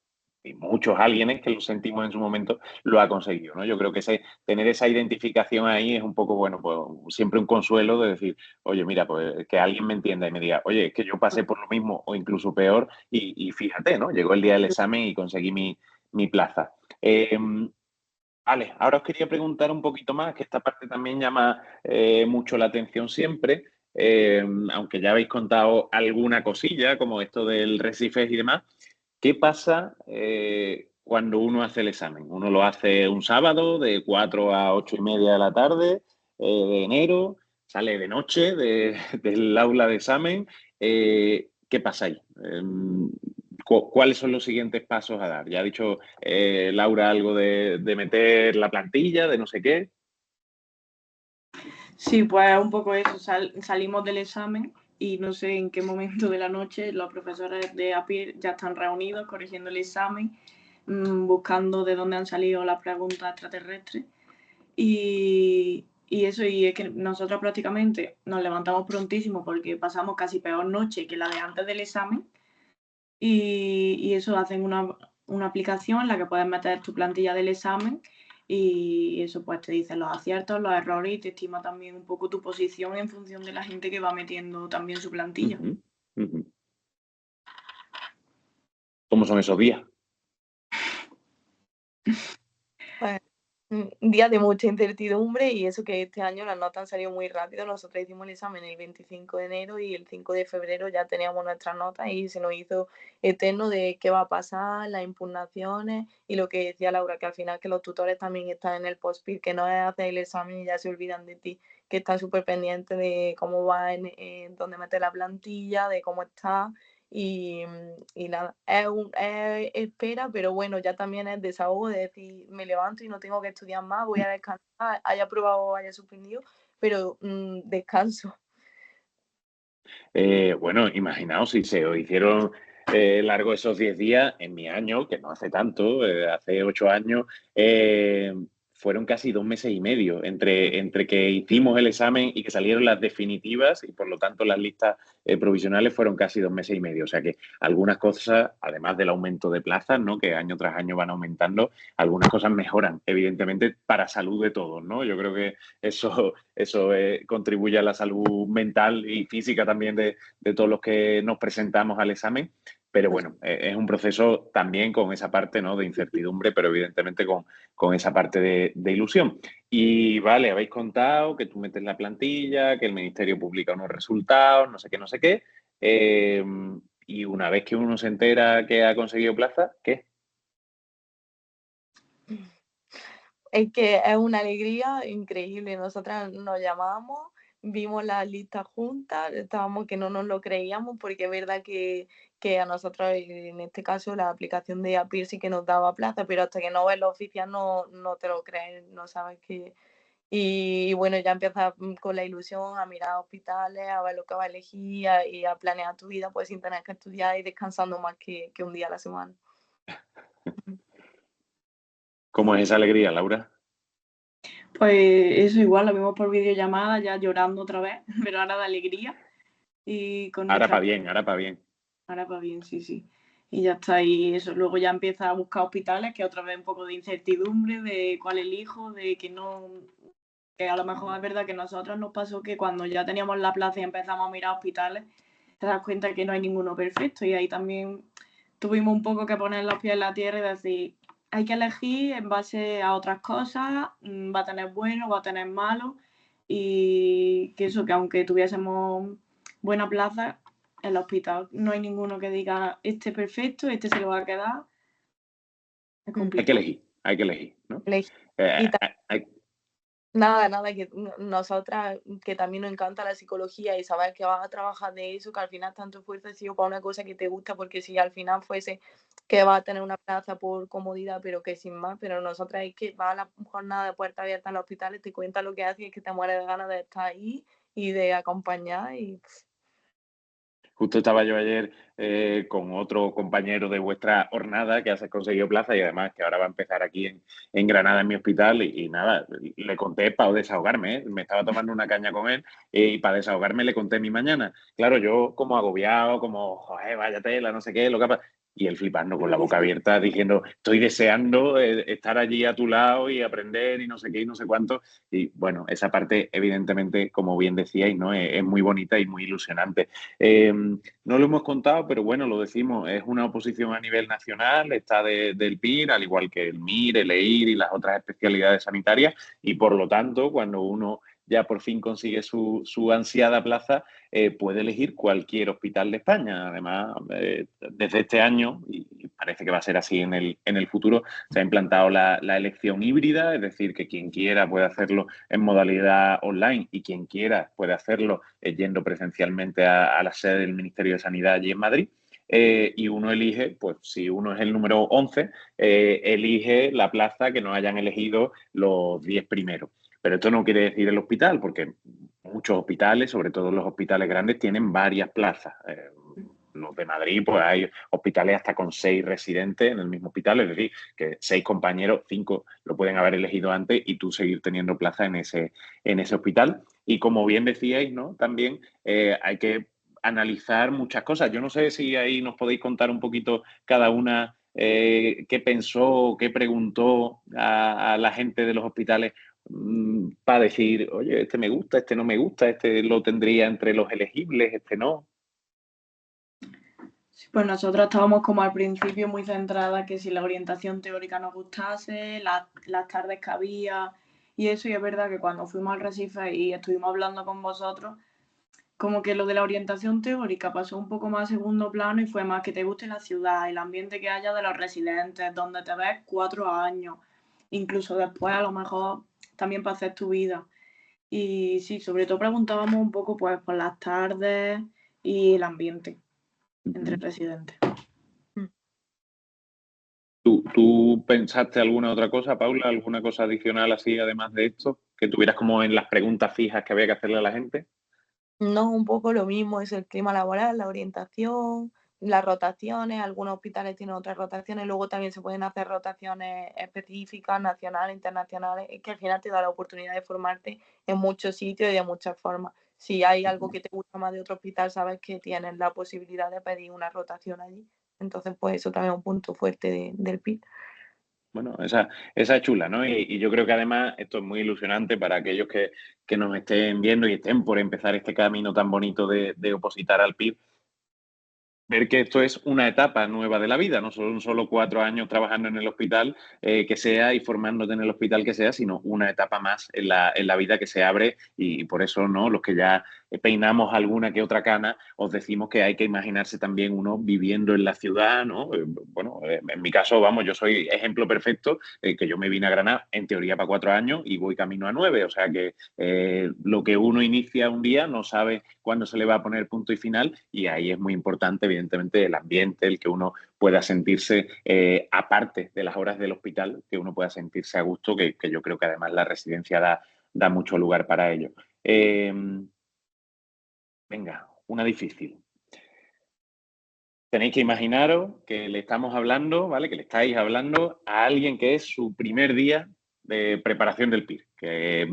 y muchos alguienes que lo sentimos en su momento, lo ha conseguido, ¿no? Yo creo que tener esa identificación ahí es un poco, bueno, pues siempre un consuelo de decir, oye, mira, pues que alguien me entienda y me diga, oye, es que yo pasé por lo mismo o incluso peor y fíjate, ¿no? Llegó el día del examen y conseguí mi plaza. Eh, vale, ahora os quería preguntar un poquito más, que esta parte también llama mucho la atención siempre, aunque ya habéis contado alguna cosilla, como esto del Recifes y demás. ¿Qué pasa cuando uno hace el examen? Uno lo hace un sábado de 4 a 8 y media de la tarde de enero, sale de noche del aula de examen. ¿Qué pasa ahí? ¿Cuáles son los siguientes pasos a dar? Ya ha dicho Laura algo de meter la plantilla, de no sé qué. Sí, pues un poco eso, salimos del examen y no sé en qué momento de la noche los profesores de APIR ya están reunidos corrigiendo el examen, buscando de dónde han salido las preguntas extraterrestres y eso, y es que nosotros prácticamente nos levantamos prontísimo porque pasamos casi peor noche que la de antes del examen y eso, hacen una aplicación en la que puedes meter tu plantilla del examen y eso pues te dice los aciertos, los errores y te estima también un poco tu posición en función de la gente que va metiendo también su plantilla. ¿Cómo son esos días? Pues, un día de mucha incertidumbre y eso que este año las notas han salido muy rápido. Nosotros hicimos el examen el 25 de enero y el 5 de febrero ya teníamos nuestras notas y se nos hizo eterno de qué va a pasar, las impugnaciones y lo que decía Laura, que al final que los tutores también están en el post-PIR, que no es hacer el examen y ya se olvidan de ti, que están súper pendientes de cómo va, en dónde meter la plantilla, de cómo está. Y nada, es espera, pero bueno, ya también es desahogo de decir, me levanto y no tengo que estudiar más, voy a descansar, haya aprobado o haya suspendido, pero descanso. Bueno, imaginaos si se os hicieron largo esos 10 días, en mi año, que no hace tanto, hace 8 años, fueron casi 2 meses y medio entre que hicimos el examen y que salieron las definitivas y por lo tanto las listas provisionales fueron casi 2 meses y medio. O sea que algunas cosas, además del aumento de plazas, ¿no? Que año tras año van aumentando, algunas cosas mejoran, evidentemente, para salud de todos, ¿no? Yo creo que eso contribuye a la salud mental y física también de todos los que nos presentamos al examen. Pero bueno, es un proceso también con esa parte, ¿no?, de incertidumbre, pero evidentemente con esa parte de ilusión. Y vale, habéis contado que tú metes la plantilla, que el ministerio publica unos resultados, no sé qué, no sé qué. Y una vez que uno se entera que ha conseguido plaza, ¿qué? Es que es una alegría increíble. Nosotras nos llamamos, vimos las listas juntas, estábamos que no nos lo creíamos porque es verdad que a nosotros, en este caso, la aplicación de Appear sí que nos daba plaza, pero hasta que no ves lo oficial no te lo crees, no sabes que... Y bueno, ya empiezas con la ilusión a mirar hospitales, a ver lo que vas a elegir y a planear tu vida, pues sin tener que estudiar y descansando más que un día a la semana. ¿Cómo es esa alegría, Laura? Pues eso igual, lo vimos por videollamada, ya llorando otra vez, pero ahora de alegría. Y con Ahora nuestra... para bien, ahora para bien. Ahora va bien, sí, sí. Y ya está, y eso. Luego ya empieza a buscar hospitales, que otra vez un poco de incertidumbre de cuál elijo, de que no... Que a lo mejor es verdad que a nosotros nos pasó que cuando ya teníamos la plaza y empezamos a mirar hospitales, te das cuenta que no hay ninguno perfecto. Y ahí también tuvimos un poco que poner los pies en la tierra y decir, hay que elegir en base a otras cosas, va a tener bueno, va a tener malo. Y que eso, que aunque tuviésemos buena plaza, el hospital no hay ninguno que diga este es perfecto, este se lo va a quedar. Es Hay que complicado. elegir, hay que elegir, ¿no? Elegir. Eh, Y hay- nada, que nosotras, que también nos encanta la psicología y saber que vas a trabajar de eso, que al final tanto esfuerzo ha sido para una cosa que te gusta, porque si al final fuese que vas a tener una plaza por comodidad, pero que sin más, pero nosotras es que vas a la jornada de puerta abierta en los hospitales, te cuentan lo que haces y es que te mueres de ganas de estar ahí y de acompañar y Justo estaba yo ayer con otro compañero de vuestra jornada que ha conseguido plaza y además que ahora va a empezar aquí en Granada en mi hospital y nada, le conté para desahogarme, ¿eh? Me estaba tomando una caña con él y para desahogarme le conté mi mañana. Claro, yo como agobiado, como, joder, vaya tela, no sé qué, lo que pasa. Y él flipando con la boca abierta diciendo, estoy deseando estar allí a tu lado y aprender y no sé qué y no sé cuánto. Y bueno, esa parte evidentemente, como bien decíais, ¿no? Es muy bonita y muy ilusionante. No lo hemos contado, pero bueno, lo decimos, es una oposición a nivel nacional, está del PIR, al igual que el MIR, el EIR y las otras especialidades sanitarias, y por lo tanto, cuando uno ya por fin consigue su ansiada plaza, puede elegir cualquier hospital de España. Además, desde este año, y parece que va a ser así en el futuro, se ha implantado la elección híbrida, es decir, que quien quiera puede hacerlo en modalidad online y quien quiera puede hacerlo yendo presencialmente a la sede del Ministerio de Sanidad allí en Madrid. Y uno elige, pues si uno es el número 11, elige la plaza que nos hayan elegido los 10 primeros. Pero esto no quiere decir el hospital, porque muchos hospitales, sobre todo los hospitales grandes, tienen varias plazas. Los de Madrid, pues hay hospitales hasta con 6 residentes en el mismo hospital, es decir, que 6 compañeros, 5 lo pueden haber elegido antes y tú seguir teniendo plaza en ese hospital. Y como bien decíais, ¿no? También hay que analizar muchas cosas. Yo no sé si ahí nos podéis contar un poquito cada una qué pensó, qué preguntó a la gente de los hospitales para decir, oye, este me gusta, este no me gusta, este lo tendría entre los elegibles, este no. Sí, pues nosotros estábamos como al principio muy centradas que si la orientación teórica nos gustase, las tardes que había y eso, y es verdad que cuando fuimos al Recife y estuvimos hablando con vosotros, como que lo de la orientación teórica pasó un poco más a segundo plano y fue más que te guste la ciudad, el ambiente que haya de los residentes, donde te ves 4 años, incluso después a lo mejor también para hacer tu vida. Y sí, sobre todo preguntábamos un poco pues por las tardes y el ambiente entre residentes. ¿Tú pensaste alguna otra cosa, Paula? ¿Alguna cosa adicional así, además de esto? Que tuvieras como en las preguntas fijas que había que hacerle a la gente. no, un poco lo mismo, es el clima laboral, la orientación, las rotaciones, algunos hospitales tienen otras rotaciones, luego también se pueden hacer rotaciones específicas, nacionales, internacionales, es que al final te da la oportunidad de formarte en muchos sitios y de muchas formas. Si hay algo que te gusta más de otro hospital, sabes que tienes la posibilidad de pedir una rotación allí. Entonces, pues eso también es un punto fuerte del PIB. Bueno, esa es chula, ¿no? Y yo creo que además esto es muy ilusionante para aquellos que nos estén viendo y estén por empezar este camino tan bonito de opositar al PIB, ver que esto es una etapa nueva de la vida, no son solo 4 años trabajando en el hospital que sea y formándote en el hospital que sea, sino una etapa más en la vida que se abre y por eso, ¿no? Los que ya peinamos alguna que otra cana, os decimos que hay que imaginarse también uno viviendo en la ciudad, ¿no? Bueno, en mi caso, vamos, yo soy ejemplo perfecto, que yo me vine a Granada en teoría para 4 años y voy camino a 9, o sea que lo que uno inicia un día no sabe cuándo se le va a poner punto y final y ahí es muy importante, evidentemente, el ambiente, el que uno pueda sentirse, aparte de las horas del hospital, que uno pueda sentirse a gusto, que yo creo que además la residencia da mucho lugar para ello. Venga, una difícil. Tenéis que imaginaros que le estamos hablando, ¿vale? Que le estáis hablando a alguien que es su primer día de preparación del PIR, que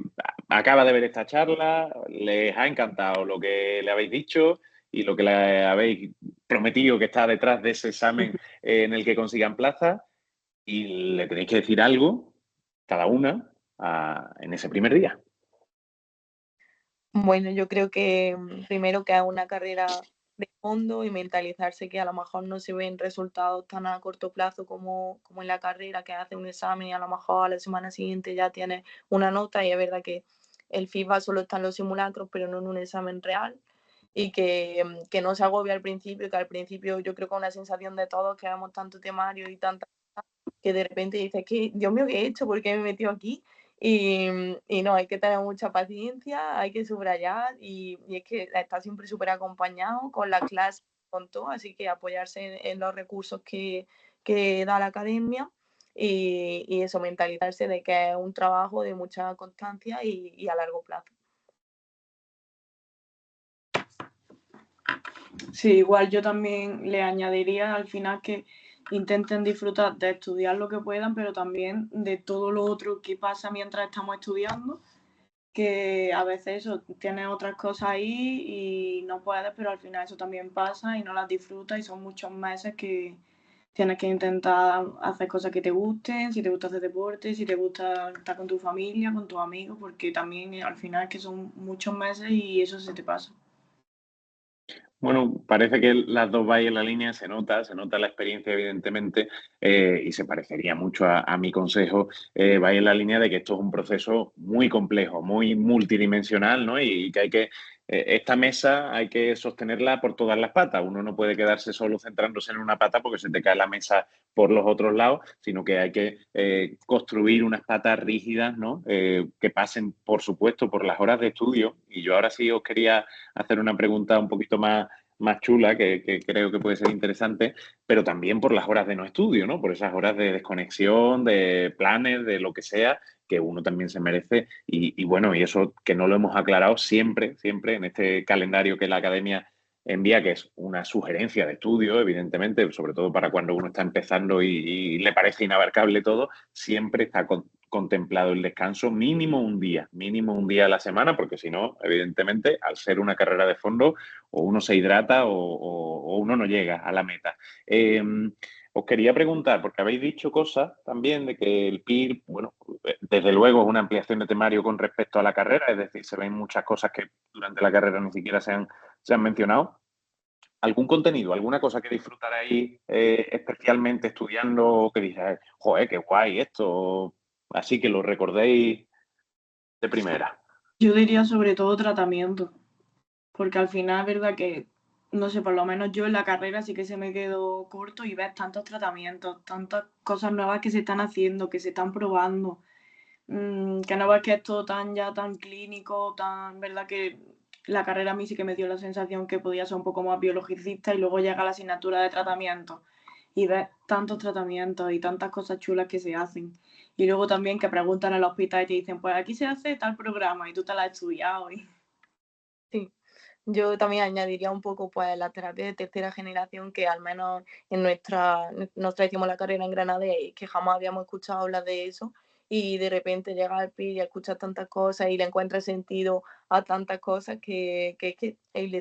acaba de ver esta charla, les ha encantado lo que le habéis dicho y lo que le habéis prometido que está detrás de ese examen en el que consigan plaza y le tenéis que decir algo, cada una, en ese primer día. Bueno, yo creo que primero que es una carrera de fondo y mentalizarse que a lo mejor no se ven resultados tan a corto plazo como en la carrera, que hace un examen y a lo mejor a la semana siguiente ya tienes una nota y es verdad que el feedback solo está en los simulacros, pero no en un examen real y que no se agobie al principio, que al principio yo creo que es una sensación de todos que vemos tanto temario y tanta que de repente dices que Dios mío, ¿qué he hecho? ¿Por qué me he metido aquí? Y no, hay que tener mucha paciencia, hay que subrayar y es que está siempre súper acompañado con la clase, con todo, así que apoyarse en los recursos que da la academia y eso, mentalizarse de que es un trabajo de mucha constancia y a largo plazo. Sí, igual yo también le añadiría al final que intenten disfrutar de estudiar lo que puedan, pero también de todo lo otro que pasa mientras estamos estudiando, que a veces eso, tienes otras cosas ahí y no puedes, pero al final eso también pasa y no las disfrutas y son muchos meses que tienes que intentar hacer cosas que te gusten, si te gusta hacer deporte, si te gusta estar con tu familia, con tus amigos, porque también al final es que son muchos meses y eso se te pasa. Bueno, parece que las dos vais en la línea, se nota la experiencia, evidentemente, y se parecería mucho a mi consejo. Vais en la línea de que esto es un proceso muy complejo, muy multidimensional, ¿no? Y que hay que, esta mesa hay que sostenerla por todas las patas. Uno no puede quedarse solo centrándose en una pata porque se te cae la mesa por los otros lados, sino que hay que construir unas patas rígidas, ¿no? Que pasen, por supuesto, por las horas de estudio. Y yo ahora sí os quería hacer una pregunta un poquito más chula, que creo que puede ser interesante, pero también por las horas de no estudio, ¿no? Por esas horas de desconexión, de planes, de lo que sea, que uno también se merece. Y bueno, y eso que no lo hemos aclarado siempre, siempre en este calendario que la academia envía, que es una sugerencia de estudio, evidentemente, sobre todo para cuando uno está empezando y le parece inabarcable todo, siempre está contemplado el descanso mínimo un día a la semana, porque si no, evidentemente, al ser una carrera de fondo, o uno se hidrata o uno no llega a la meta. Os quería preguntar, porque habéis dicho cosas también de que el PIR, bueno, desde luego es una ampliación de temario con respecto a la carrera, es decir, se ven muchas cosas que durante la carrera ni siquiera se han mencionado. ¿Algún contenido, alguna cosa que disfrutaréis especialmente estudiando, que dices, joder, qué guay esto, así que lo recordéis de primera? Yo diría sobre todo tratamiento, porque al final es verdad que, no sé, por lo menos yo en la carrera sí que se me quedó corto y ves tantos tratamientos, tantas cosas nuevas que se están haciendo, que se están probando, que no ves que es todo tan ya tan clínico, tan, verdad que la carrera a mí sí que me dio la sensación que podía ser un poco más biologicista y luego llega la asignatura de tratamiento y ves tantos tratamientos y tantas cosas chulas que se hacen. Y luego también que preguntan al hospital y te dicen, pues aquí se hace tal programa y tú te la has estudiado. Y... Sí. Yo también añadiría un poco pues la terapia de tercera generación que al menos en nosotros hicimos la carrera en Granada y que jamás habíamos escuchado hablar de eso y de repente llega al PIR y escuchas tantas cosas y le encuentras sentido a tantas cosas que es que el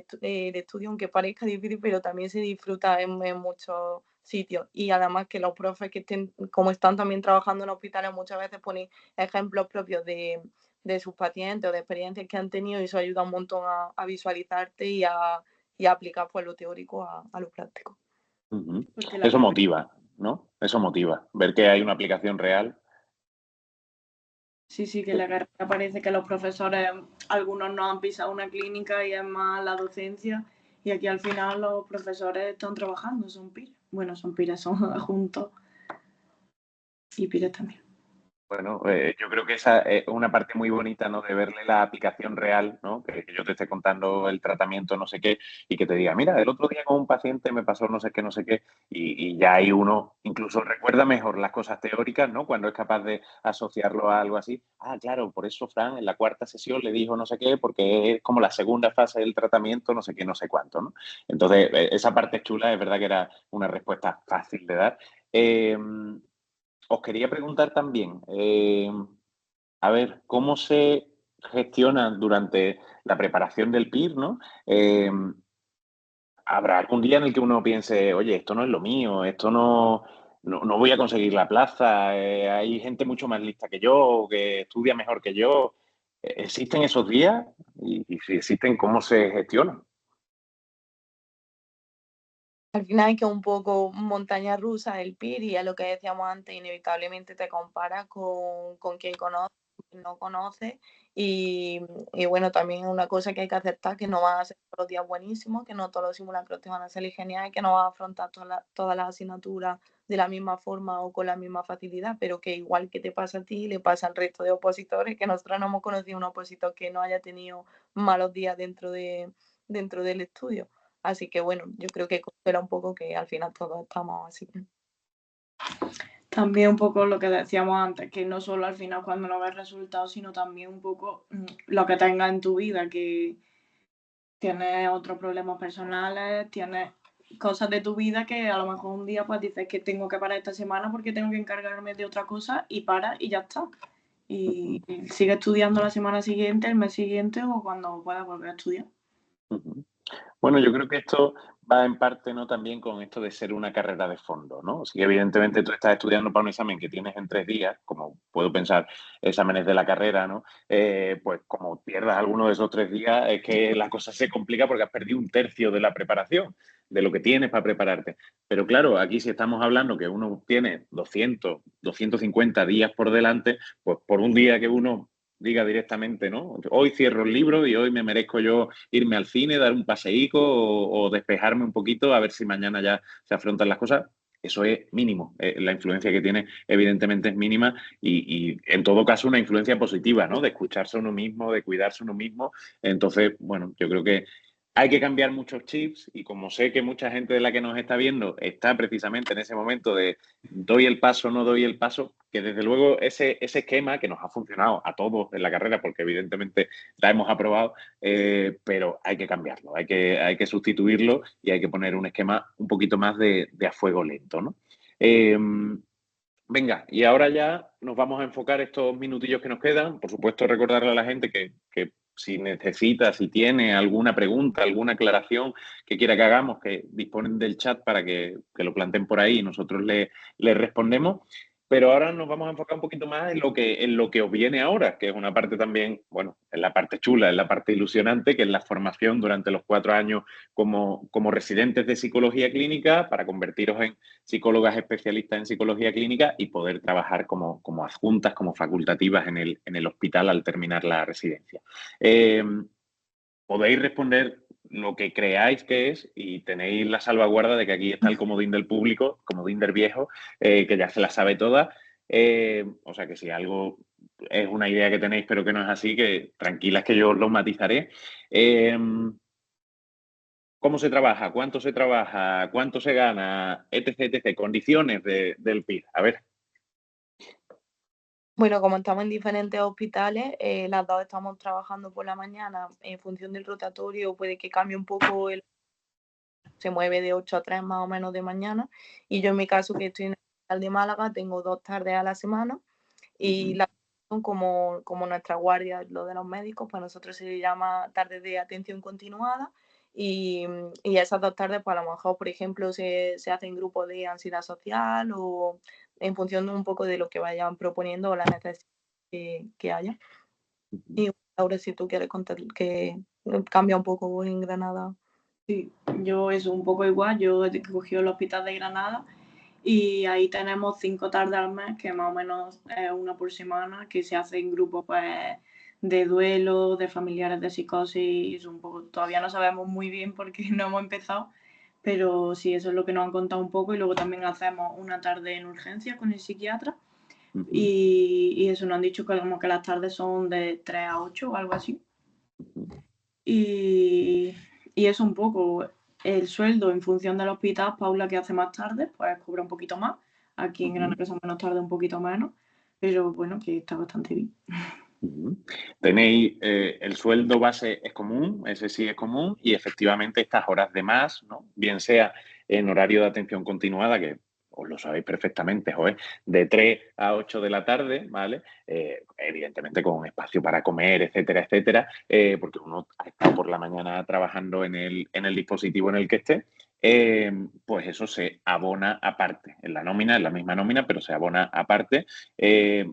estudio aunque parezca difícil pero también se disfruta en muchos sitios y además que los profes que estén como están también trabajando en hospitales muchas veces ponen ejemplos propios de sus pacientes o de experiencias que han tenido y eso ayuda un montón a visualizarte y aplicar pues lo teórico a lo práctico. Porque la Eso carrera- motiva, ¿no? Eso motiva, ver que hay una aplicación real. Sí, que la carrera parece que los profesores, algunos no han pisado una clínica y es más la docencia, y aquí al final los profesores están trabajando, son pires. Bueno, son pires, son adjuntos y pires también. Bueno, yo creo que esa es una parte muy bonita, ¿no? De verle la aplicación real, ¿no? Que yo te esté contando el tratamiento, no sé qué, y que te diga, mira, el otro día con un paciente me pasó no sé qué, no sé qué, y ya hay uno, incluso recuerda mejor las cosas teóricas, ¿no? Cuando es capaz de asociarlo a algo así. Ah, claro, por eso Fran en la cuarta sesión le dijo no sé qué, porque es como la segunda fase del tratamiento, no sé qué, no sé cuánto, ¿no? Entonces, esa parte chula, es verdad que era una respuesta fácil de dar. Os quería preguntar también, a ver, ¿cómo se gestiona durante la preparación del PIR, ¿no? ¿Habrá algún día en el que uno piense, oye, esto no es lo mío, esto no voy a conseguir la plaza, hay gente mucho más lista que yo, que estudia mejor que yo? ¿Existen esos días? Y si existen, ¿cómo se gestionan? Al final es que es un poco montaña rusa el PIR y a lo que decíamos antes, inevitablemente te comparas con quien conoce, quien no conoce y bueno, también es una cosa que hay que aceptar, que no van a ser todos los días buenísimos, que no todos los simulacros te van a salir genial, que no vas a afrontar todas las asignaturas de la misma forma o con la misma facilidad, pero que igual que te pasa a ti, le pasa al resto de opositores, que nosotros no hemos conocido un opositor que no haya tenido malos días dentro del estudio. Así que bueno, yo creo que consuela un poco que al final todos estamos así. También un poco lo que decíamos antes, que no solo al final cuando no ves resultados, sino también un poco lo que tengas en tu vida, que tienes otros problemas personales, tienes cosas de tu vida que a lo mejor un día pues dices que tengo que parar esta semana porque tengo que encargarme de otra cosa y para y ya está. Y sigue estudiando la semana siguiente, el mes siguiente o cuando puedas volver a estudiar. Bueno, yo creo que esto va en parte, ¿no? También con esto de ser una carrera de fondo, ¿no? Si evidentemente tú estás estudiando para un examen que tienes en 3 días, como puedo pensar exámenes de la carrera, ¿no? Pues como pierdas alguno de esos 3 días, es que la cosa se complica porque has perdido un tercio de la preparación, de lo que tienes para prepararte. Pero claro, aquí si estamos hablando que uno tiene 200, 250 días por delante, pues por un día que uno diga directamente, ¿no? Hoy cierro el libro y hoy me merezco yo irme al cine, dar un paseíco o despejarme un poquito a ver si mañana ya se afrontan las cosas. Eso es mínimo. La influencia que tiene, evidentemente, es mínima y, en todo caso, una influencia positiva, ¿no? De escucharse a uno mismo, de cuidarse a uno mismo. Entonces, bueno, yo creo que hay que cambiar muchos chips y como sé que mucha gente de la que nos está viendo está precisamente en ese momento de doy el paso, no doy el paso, que desde luego ese esquema que nos ha funcionado a todos en la carrera, porque evidentemente la hemos aprobado, pero hay que cambiarlo, hay que sustituirlo y hay que poner un esquema un poquito más de a fuego lento, ¿no? Venga, y ahora ya nos vamos a enfocar estos minutillos que nos quedan. Por supuesto, recordarle a la gente que si necesita, si tiene alguna pregunta, alguna aclaración que quiera que hagamos, que disponen del chat para que lo planteen por ahí y nosotros le respondemos. Pero ahora nos vamos a enfocar un poquito más en lo que os viene ahora, que es una parte también, bueno, es la parte chula, es la parte ilusionante, que es la formación durante los 4 años como residentes de psicología clínica para convertiros en psicólogas especialistas en psicología clínica y poder trabajar como adjuntas, como facultativas en el hospital al terminar la residencia. Podéis responder lo que creáis que es y tenéis la salvaguarda de que aquí está el comodín del público, comodín del viejo, que ya se la sabe toda. O sea que si algo es una idea que tenéis pero que no es así, que tranquilas que yo os lo matizaré. ¿Cómo se trabaja? ¿Cuánto se trabaja? ¿Cuánto se gana? Etc, etc. Condiciones del PIR. A ver. Bueno, como estamos en diferentes hospitales, las dos estamos trabajando por la mañana en función del rotatorio, puede que cambie un poco, se mueve de 8 a 3 más o menos de mañana. Y yo en mi caso, que estoy en el hospital de Málaga, tengo 2 tardes a la semana y las son como nuestra guardia, lo de los médicos, pues a nosotros se le llama tardes de atención continuada y esas 2 tardes, pues a lo mejor, por ejemplo, se hacen grupos de ansiedad social o en función de un poco de lo que vayan proponiendo o la necesidad que haya. Y ahora si tú quieres contar que cambia un poco en Granada. Sí, yo es un poco igual, yo he cogido el hospital de Granada y ahí tenemos 5 tardes al mes, que más o menos es una por semana, que se hace en grupos pues, de duelo, de familiares de psicosis, un poco, todavía no sabemos muy bien porque no hemos empezado, pero sí, eso es lo que nos han contado un poco y luego también hacemos una tarde en urgencia con el psiquiatra y eso nos han dicho que como que las tardes son de 3 a 8 o algo así. Y es un poco el sueldo en función del hospital. Paula, que hace más tarde, pues cobra un poquito más. Aquí en Granada, que son menos tarde, un poquito menos. Pero bueno, que está bastante bien. Tenéis el sueldo base es común, ese sí es común, y efectivamente estas horas de más, ¿no? Bien sea en horario de atención continuada, que os lo sabéis perfectamente, joder, de 3 a 8 de la tarde, ¿vale? Evidentemente con espacio para comer, etcétera, etcétera, porque uno ha estado por la mañana trabajando en el dispositivo en el que esté. Pues eso se abona aparte, en la nómina, en la misma nómina, pero se abona aparte.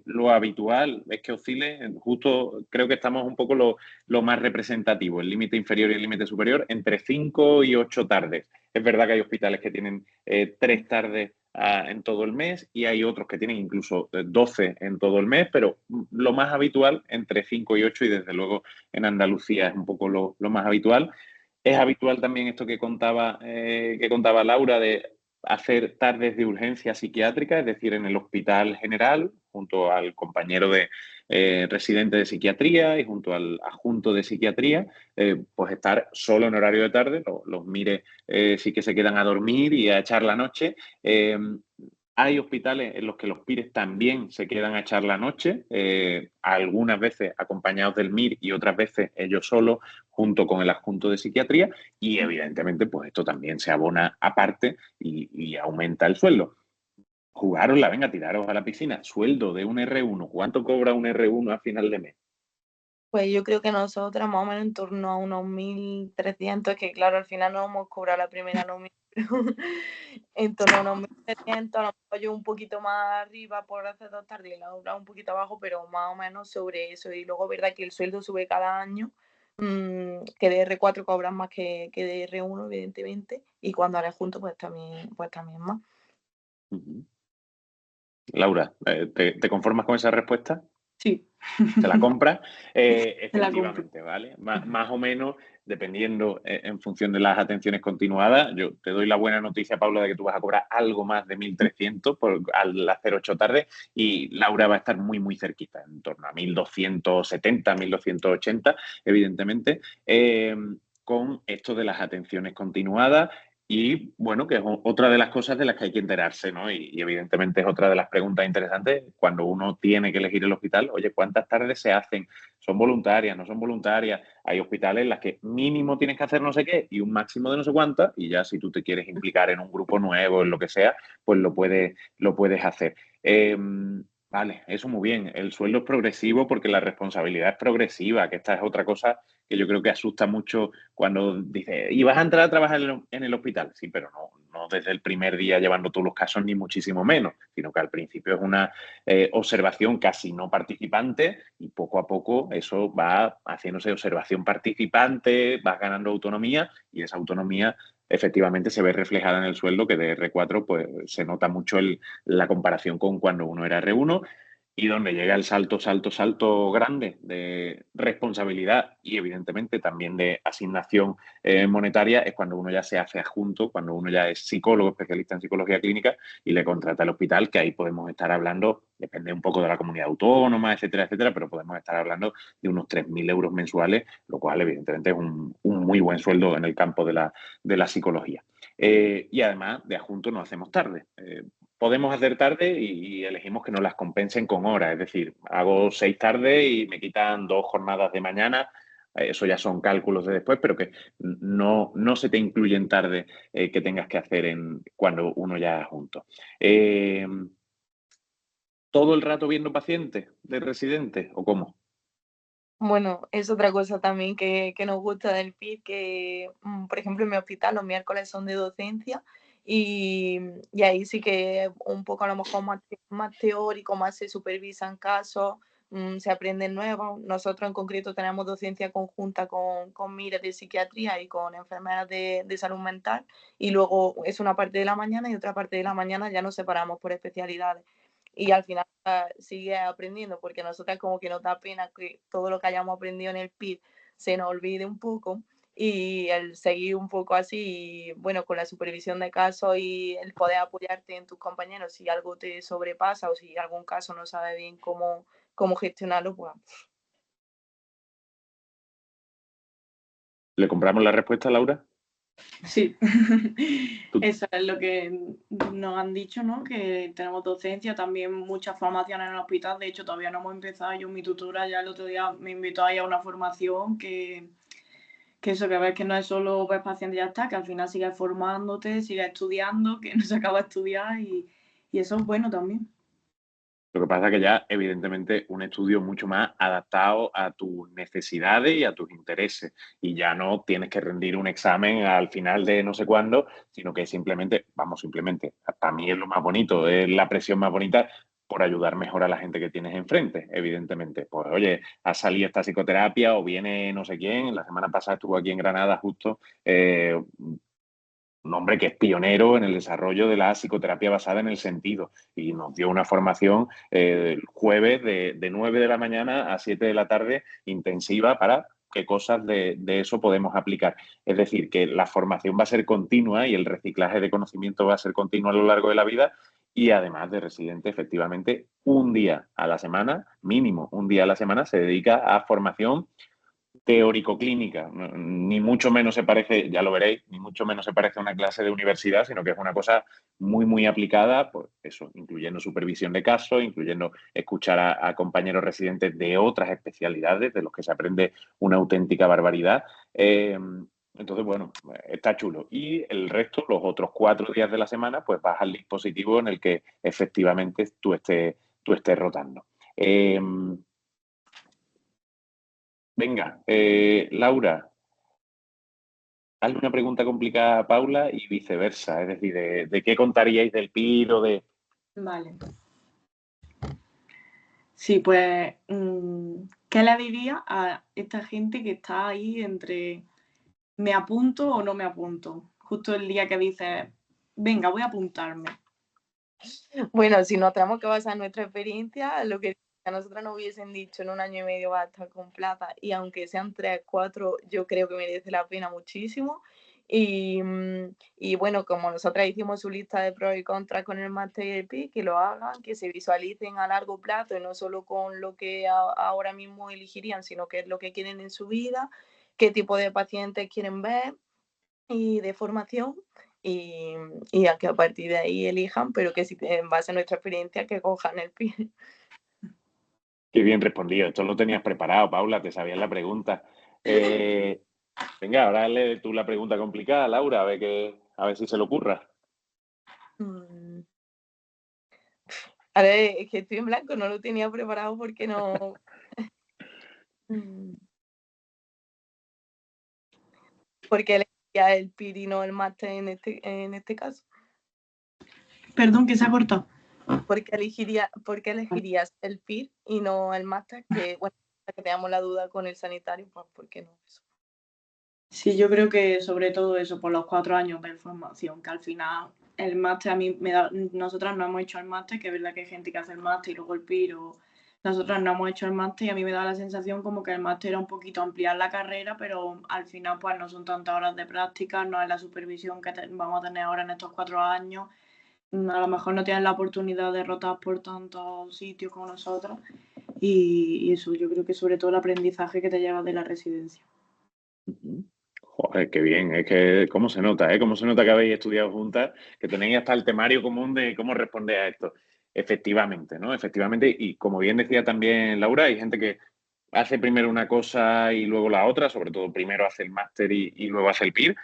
Lo habitual es que oscile, justo creo que estamos un poco lo más representativo, el límite inferior y el límite superior, entre 5 y 8 tardes. Es verdad que hay hospitales que tienen 3 tardes en todo el mes y hay otros que tienen incluso 12 en todo el mes, pero lo más habitual entre 5 y 8 y desde luego en Andalucía es un poco lo más habitual. Es habitual también esto que contaba Laura de hacer tardes de urgencia psiquiátrica, es decir, en el hospital general, junto al compañero de residente de psiquiatría y junto al adjunto de psiquiatría, pues estar solo en horario de tarde, los mire sí que se quedan a dormir y a echar la noche. Hay hospitales en los que los PIRES también se quedan a echar la noche, algunas veces acompañados del MIR y otras veces ellos solos, junto con el adjunto de psiquiatría, y evidentemente pues esto también se abona aparte y aumenta el sueldo. Jugarosla, venga, tiraros a la piscina. Sueldo de un R1, ¿cuánto cobra un R1 a final de mes? Pues yo creo que nosotras más o menos en torno a unos 1.300, que claro, al final no hemos cobrado la primera nómina, pero en torno a unos 1.300, a lo mejor yo un poquito más arriba por hacer 2 tardes y la otra un poquito abajo, pero más o menos sobre eso. Y luego, verdad que el sueldo sube cada año, que de R4 cobran más que de R1, evidentemente, y cuando haré juntos, pues también más. Laura, ¿te conformas con esa respuesta? Sí. ¿Se la compra? Se la compro. Efectivamente, ¿vale? Más o menos, dependiendo en función de las atenciones continuadas, yo te doy la buena noticia, Paula, de que tú vas a cobrar algo más de 1.300 al hacer 8 tardes y Laura va a estar muy, muy cerquita, en torno a 1.270, 1.280, evidentemente, con esto de las atenciones continuadas. Y bueno, que es otra de las cosas de las que hay que enterarse, ¿no? Y evidentemente es otra de las preguntas interesantes cuando uno tiene que elegir el hospital. Oye, ¿cuántas tardes se hacen? ¿Son voluntarias? ¿No son voluntarias? Hay hospitales en las que mínimo tienes que hacer no sé qué y un máximo de no sé cuántas. Y ya si tú te quieres implicar en un grupo nuevo, en lo que sea, pues lo puedes hacer. Vale, eso muy bien. El sueldo es progresivo porque la responsabilidad es progresiva, que esta es otra cosa que yo creo que asusta mucho cuando dice, ¿y vas a entrar a trabajar en el hospital? Sí, pero no desde el primer día llevando todos los casos, ni muchísimo menos, sino que al principio es una observación casi no participante y poco a poco eso va haciéndose observación participante, vas ganando autonomía y esa autonomía efectivamente se ve reflejada en el sueldo, que de R4 pues se nota mucho la comparación con cuando uno era R1 y donde llega el salto grande de responsabilidad y evidentemente también de asignación monetaria es cuando uno ya se hace adjunto, cuando uno ya es psicólogo, especialista en psicología clínica y le contrata al hospital, que ahí podemos estar hablando, depende un poco de la comunidad autónoma, etcétera, etcétera, pero podemos estar hablando de unos 3.000 euros mensuales, lo cual evidentemente es un muy buen sueldo en el campo de la psicología. Y además de adjunto no hacemos tarde. Podemos hacer tarde y elegimos que nos las compensen con horas. Es decir, hago 6 tardes y me quitan 2 jornadas de mañana. Eso ya son cálculos de después, pero que no se te incluyen tarde que tengas que hacer cuando uno ya es junto. ¿Todo el rato viendo pacientes de residentes o cómo? Bueno, es otra cosa también que nos gusta del PIR, que, por ejemplo, en mi hospital los miércoles son de docencia y ahí sí que un poco a lo mejor más teórico, más se supervisan casos, se aprenden nuevos. Nosotros en concreto tenemos docencia conjunta con Mire de psiquiatría y con enfermeras de salud mental, y luego es una parte de la mañana y otra parte de la mañana ya nos separamos por especialidades. Y al final sigue aprendiendo, porque a nosotras como que nos da pena que todo lo que hayamos aprendido en el PIR se nos olvide un poco, y el seguir un poco así, bueno, con la supervisión de casos y el poder apoyarte en tus compañeros si algo te sobrepasa o si algún caso no sabe bien cómo gestionarlo, pues. ¿Le compramos la respuesta, Laura? Sí, Tú- eso es lo que nos han dicho, ¿no? Que tenemos docencia, también muchas formaciones en el hospital. De hecho, todavía no hemos empezado. Yo, mi tutora, ya el otro día me invitó a ir a una formación que eso, que ves que no es solo ver pacientes y ya está, que al final sigues formándote, sigues estudiando, que no se acaba de estudiar y eso es bueno también. Lo que pasa es que ya, evidentemente, un estudio mucho más adaptado a tus necesidades y a tus intereses. Y ya no tienes que rendir un examen al final de no sé cuándo, sino que simplemente, para mí es lo más bonito, es la presión más bonita por ayudar mejor a la gente que tienes enfrente, evidentemente. Pues, oye, ha salido esta psicoterapia o viene no sé quién. La semana pasada estuvo aquí en Granada justo un hombre que es pionero en el desarrollo de la psicoterapia basada en el sentido y nos dio una formación el jueves de 9 de la mañana a 7 de la tarde intensiva para qué cosas de eso podemos aplicar. Es decir, que la formación va a ser continua y el reciclaje de conocimiento va a ser continuo a lo largo de la vida y además de residente, efectivamente, un día a la semana, mínimo un día a la semana, se dedica a formación teórico-clínica, ni mucho menos se parece, ya lo veréis, ni mucho menos se parece a una clase de universidad, sino que es una cosa muy, muy aplicada, pues eso, incluyendo supervisión de casos, incluyendo escuchar a compañeros residentes de otras especialidades, de los que se aprende una auténtica barbaridad. Entonces, bueno, está chulo. Y el resto, los otros 4 días de la semana, pues vas al dispositivo en el que efectivamente tú estés rotando. Venga, Laura, hazle una pregunta complicada a Paula y viceversa. Es decir, ¿de qué contaríais del PIR o de...? Vale. Sí, pues, ¿qué le diría a esta gente que está ahí entre me apunto o no me apunto? Justo el día que dices, venga, voy a apuntarme. Bueno, si nos tenemos que basar en nuestra experiencia, lo que a nosotros nos hubiesen dicho en un año y medio va a estar con plata, y aunque sean 3, 4, yo creo que merece la pena muchísimo. Y bueno, como nosotras hicimos su lista de pros y contras con el máster y el PIC, que lo hagan, que se visualicen a largo plazo y no solo con lo que ahora mismo elegirían, sino que es lo que quieren en su vida, qué tipo de pacientes quieren ver y de formación, y a que a partir de ahí elijan, pero que si en base a nuestra experiencia que cojan el PIR. Qué bien respondido. Esto lo tenías preparado, Paula, te sabías la pregunta. Venga, ahora hazle tú la pregunta complicada, Laura, a ver si se le ocurra. Mm. A ver, es que estoy en blanco, no lo tenía preparado porque no. Mm. Porque elegiría el PIR y no el máster en este caso. Perdón, que se ha cortado. ¿Por qué elegirías el PIR y no el máster? Que bueno, que tengamos la duda con el sanitario, pues ¿por qué no? Eso. Sí, yo creo que sobre todo eso, por los 4 años de formación, que al final el máster a mí me da, nosotras no hemos hecho el máster, que es verdad que hay gente que hace el máster y luego el PIR, o nosotras no hemos hecho el máster y a mí me da la sensación como que el máster era un poquito ampliar la carrera, pero al final pues no son tantas horas de práctica, no es la supervisión que vamos a tener ahora en estos 4 años, a lo mejor no tienes la oportunidad de rotar por tantos sitios como nosotros y eso, yo creo que sobre todo el aprendizaje que te llevas de la residencia. Joder, qué bien. Es que, ¿cómo se nota, eh? ¿Cómo se nota que habéis estudiado juntas? Que tenéis hasta el temario común de cómo responder a esto. Efectivamente, ¿no? Efectivamente. Y como bien decía también Laura, hay gente que hace primero una cosa y luego la otra, sobre todo primero hace el máster y luego hace el PIR.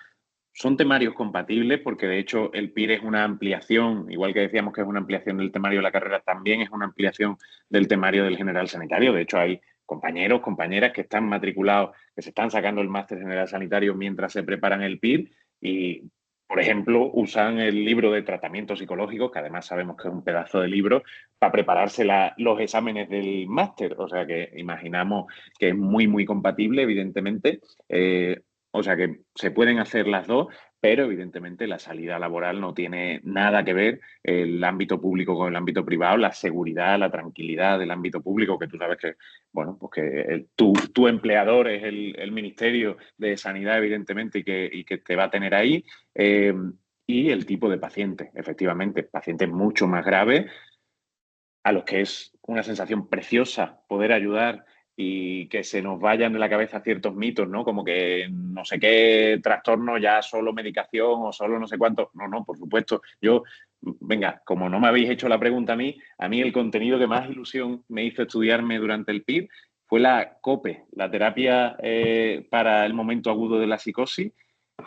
Son temarios compatibles porque de hecho el PIR es una ampliación, igual que decíamos que es una ampliación del temario de la carrera, también es una ampliación del temario del general sanitario. De hecho hay compañeros, compañeras que están matriculados, que se están sacando el máster general sanitario mientras se preparan el PIR y por ejemplo, usan el libro de tratamiento psicológico, que además sabemos que es un pedazo de libro, para prepararse los exámenes del máster. O sea que imaginamos que es muy, muy compatible, evidentemente. O sea que se pueden hacer las dos, pero evidentemente la salida laboral no tiene nada que ver el ámbito público con el ámbito privado, la seguridad, la tranquilidad del ámbito público, que tú sabes que, bueno, pues que tu empleador es el Ministerio de Sanidad, evidentemente, y que te va a tener ahí. Eh, y el tipo de paciente, efectivamente, pacientes mucho más graves, a los que es una sensación preciosa poder ayudar y que se nos vayan de la cabeza ciertos mitos, ¿no? Como que no sé qué trastorno, ya solo medicación o solo no sé cuánto. No, no, por supuesto. Yo, venga, como no me habéis hecho la pregunta a mí el contenido que más ilusión me hizo estudiarme durante el PIB fue la COPE, la terapia para el momento agudo de la psicosis.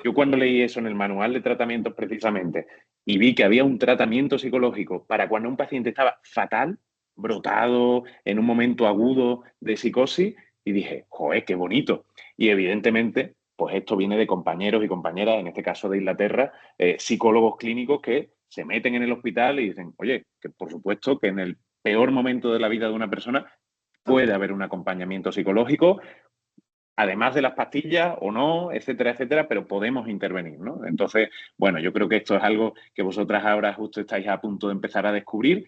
Yo cuando leí eso en el manual de tratamientos precisamente y vi que había un tratamiento psicológico para cuando un paciente estaba fatal, brotado, en un momento agudo de psicosis, y dije, joder, qué bonito. Y evidentemente, pues esto viene de compañeros y compañeras, en este caso de Inglaterra, psicólogos clínicos que se meten en el hospital y dicen, oye, que por supuesto que en el peor momento de la vida de una persona puede haber un acompañamiento psicológico, además de las pastillas o no, etcétera, etcétera, pero podemos intervenir, ¿no? Entonces, bueno, yo creo que esto es algo que vosotras ahora justo estáis a punto de empezar a descubrir.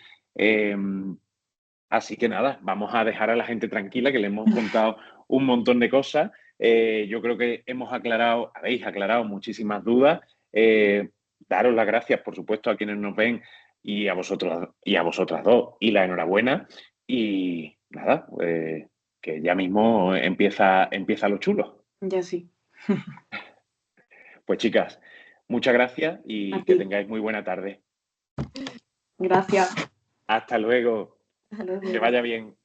Así que nada, vamos a dejar a la gente tranquila, que le hemos contado un montón de cosas. Yo creo que habéis aclarado muchísimas dudas. Daros las gracias, por supuesto, a quienes nos ven y a vosotros y a vosotras dos. Y la enhorabuena. Y nada, que ya mismo empieza lo chulo. Ya sí. Pues chicas, muchas gracias A y que ti. tengáis muy buena tarde. Gracias. Hasta luego. Hasta luego. Que vaya bien.